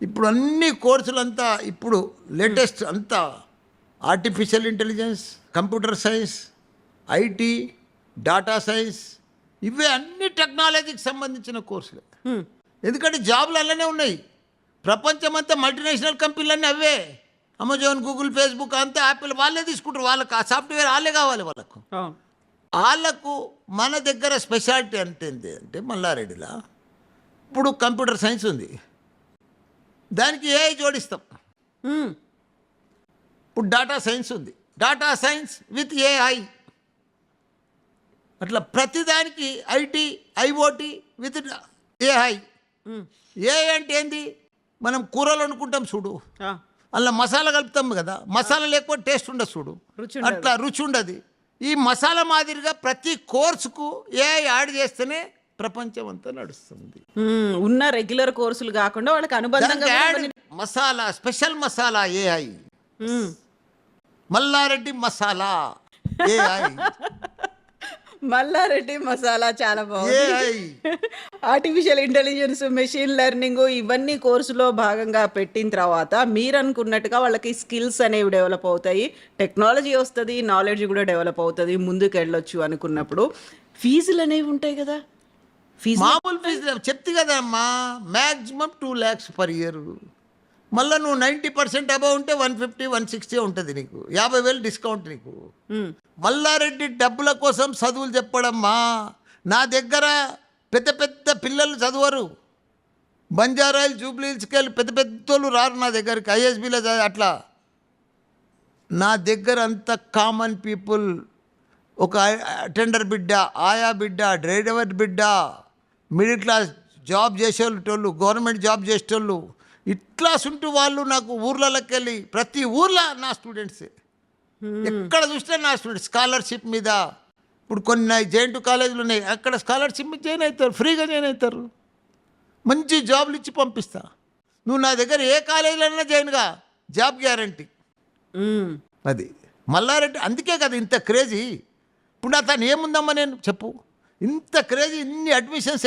ఇప్పుడు అన్ని కోర్సులంతా ఇప్పుడు లేటెస్ట్ అంతా artificial intelligence, computer science, IT, data science, ఇవే అన్ని టెక్నాలజీకి సంబంధించిన కోర్సులే. ఎందుకంటే జాబ్లు అలానే ఉన్నాయి. ప్రపంచమంతా మల్టీనేషనల్ కంపెనీలన్నీ అవే. అమెజాన్, గూగుల్, ఫేస్బుక్ అంతా, యాపిల్ వాళ్ళే తీసుకుంటారు. వాళ్ళకి ఆ సాఫ్ట్వేర్ వాళ్ళే కావాలి. వాళ్ళకు మన దగ్గర స్పెషాలిటీ అంటే మల్లారెడ్డిలా ఇప్పుడు కంప్యూటర్ సైన్స్ ఉంది, దానికి ఏఐ జోడిస్తాం. ఇప్పుడు డాటా సైన్స్ ఉంది, డాటా సైన్స్ విత్ ఏఐ అట్లా ప్రతిదానికి ఐటీ ఐఓటీ విత్ ఏఐ. ఏ అంటే ఏంది, మనం కూరలు వండుకుంటాం చూడు, ఆ, అలా మసాలా కలుపుతాం కదా, మసాలా లేకపోతే టేస్ట్ ఉండదు చూడు, రుచి ఉండదు. అట్లా రుచి ఉండదు. ఈ మసాలా మాదిరిగా ప్రతి కోర్సుకు ఏఐ యాడ్ చేస్తేనే ప్రపంచం అంతా నడుస్తుంది. ఉన్న రెగ్యులర్ కోర్సులు కాకుండా వాళ్ళకి అనుబంధంగా దానికి కూడా యాడ్ కొన్ని- మసాలా, స్పెషల్ మసాలా ఏఐ, మ్మ్. మల్లారెడ్డి మసాలా ఏఐ, మల్లారెడ్డి మసాలా చాలా బాగుంది. AI. Artificial intelligence, machine learning ఇవన్నీ కోర్సులో భాగంగా పెట్టిన తర్వాత మీరు అనుకున్నట్టుగా వాళ్ళకి స్కిల్స్ అనేవి డెవలప్ అవుతాయి, టెక్నాలజీ వస్తుంది, నాలెడ్జ్ కూడా డెవలప్ అవుతుంది, ముందుకు వెళ్ళొచ్చు అనుకున్నప్పుడు ఫీజులు అనేవి ఉంటాయి కదా. ఫీజు మామూలు ఫీజు చెప్తే కదమ్మా, మ్యాక్సిమం 2 lakhs పర్ ఇయర్. మళ్ళీ నువ్వు 90% అబౌవ్ ఉంటే 150, 160 ఉంటుంది నీకు, 50,000 డిస్కౌంట్ నీకు. మల్లారెడ్డి డబ్బుల కోసం చదువులు చెప్పడమ్మా. నా దగ్గర పెద్ద పెద్ద పిల్లలు చదవరు, బంజారాయిల్ జూబ్లీహిల్స్కి వెళ్ళి పెద్ద పెద్దోళ్ళు రారు నా దగ్గరికి, ఐఎస్బీలో అట్లా. నా దగ్గర అంత కామన్ పీపుల్, ఒక అటెండర్ బిడ్డ, ఆయా బిడ్డ, డ్రైవర్ బిడ్డ, మిడిల్ క్లాస్ జాబ్ చేసేటోళ్ళు, గవర్నమెంట్ జాబ్ చేసేటోళ్ళు, ఇట్లా ఉంటూ వాళ్ళు నాకు ఊర్లలోకి వెళ్ళి, ప్రతి ఊర్లో నా స్టూడెంట్సే, ఎక్కడ చూసినా నా స్టూడెంట్స్. స్కాలర్షిప్ మీద ఇప్పుడు కొన్ని జేఎన్‌టీయూ కాలేజీలు ఉన్నాయి, అక్కడ స్కాలర్షిప్ మీద జాయిన్ అవుతారు, ఫ్రీగా జాయిన్ అవుతారు, మంచి జాబ్లు ఇచ్చి పంపిస్తా. నువ్వు నా దగ్గర ఏ కాలేజీలైనా జాయిన్గా, జాబ్ గ్యారంటీ. అది మల్లారెడ్డి, అందుకే కదా ఇంత క్రేజీ. ఇప్పుడు అతను ఏముందమ్మా, నేను చెప్పు, ఇంత క్రేజీ, ఇన్ని అడ్మిషన్స్